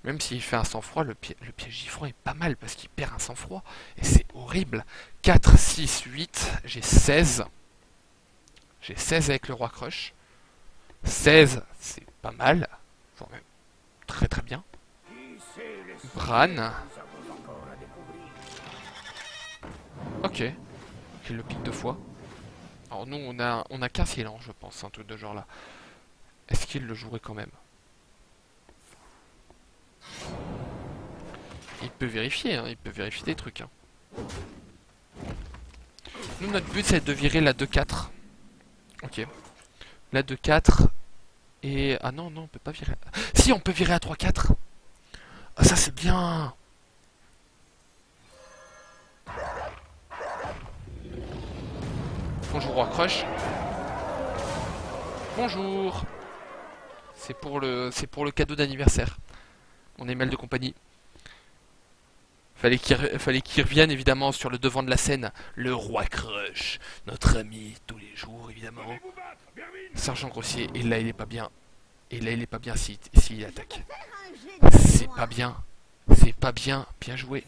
même s'il fait un sang-froid, le piège giffron est pas mal parce qu'il perd un sang-froid. Et c'est horrible. 4, 6, 8, j'ai 16. J'ai 16 avec le roi crush. 16, c'est pas mal. Voire même très très bien. Bran. Ok. Il le pique 2 fois. Alors nous, on a qu'un silence, je pense, un truc de genre là. Est-ce qu'il le jouerait quand même? Il peut vérifier, hein, il peut vérifier des trucs. Hein. Nous, notre but, c'est de virer la 2-4. Ok. La 2-4. Et... Ah non, non, on peut pas virer... Si, on peut virer à 3-4. Ah, ça, c'est bien. Bonjour, roi crush. Bonjour. C'est pour le cadeau d'anniversaire. Mon email de compagnie. Fallait qu'il revienne évidemment sur le devant de la scène. Le roi crush, notre ami tous les jours évidemment. Sergent grossier. Et là il est pas bien. Et là il est pas bien s'il attaque. C'est pas bien. C'est pas bien. Bien joué.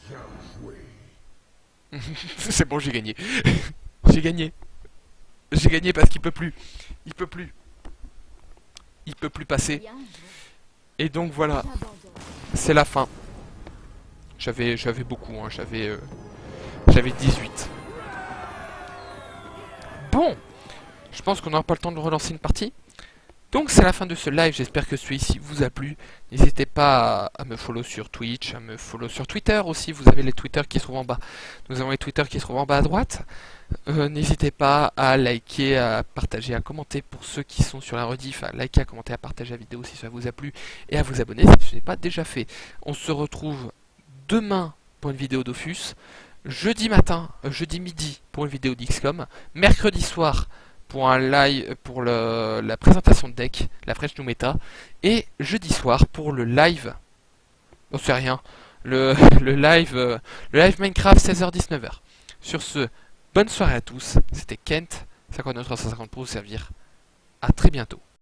Bien joué. C'est bon, j'ai gagné. J'ai gagné. J'ai gagné parce qu'il peut plus. Il peut plus. Il peut plus passer. Et donc voilà. C'est la fin. J'avais beaucoup, hein. J'avais 18. Bon. Je pense qu'on n'aura pas le temps de relancer une partie. Donc c'est la fin de ce live, j'espère que celui-ci vous a plu. N'hésitez pas à me follow sur Twitch, à me follow sur Twitter aussi, vous avez les Twitter qui se trouvent en bas. Nous avons les Twitter qui se trouvent en bas à droite. N'hésitez pas à liker, à partager, à commenter pour ceux qui sont sur la rediff, à liker, à commenter, à partager la vidéo si ça vous a plu et à vous abonner si ce n'est pas déjà fait. On se retrouve demain pour une vidéo Dofus, jeudi midi pour une vidéo d'XCOM, mercredi soir pour un live pour la présentation de deck, la Fresh New Meta, et jeudi soir pour le live, non c'est rien, le live Minecraft 16h-19h. Sur ce, bonne soirée à tous, c'était Kent, 59 350 pour vous servir, à très bientôt.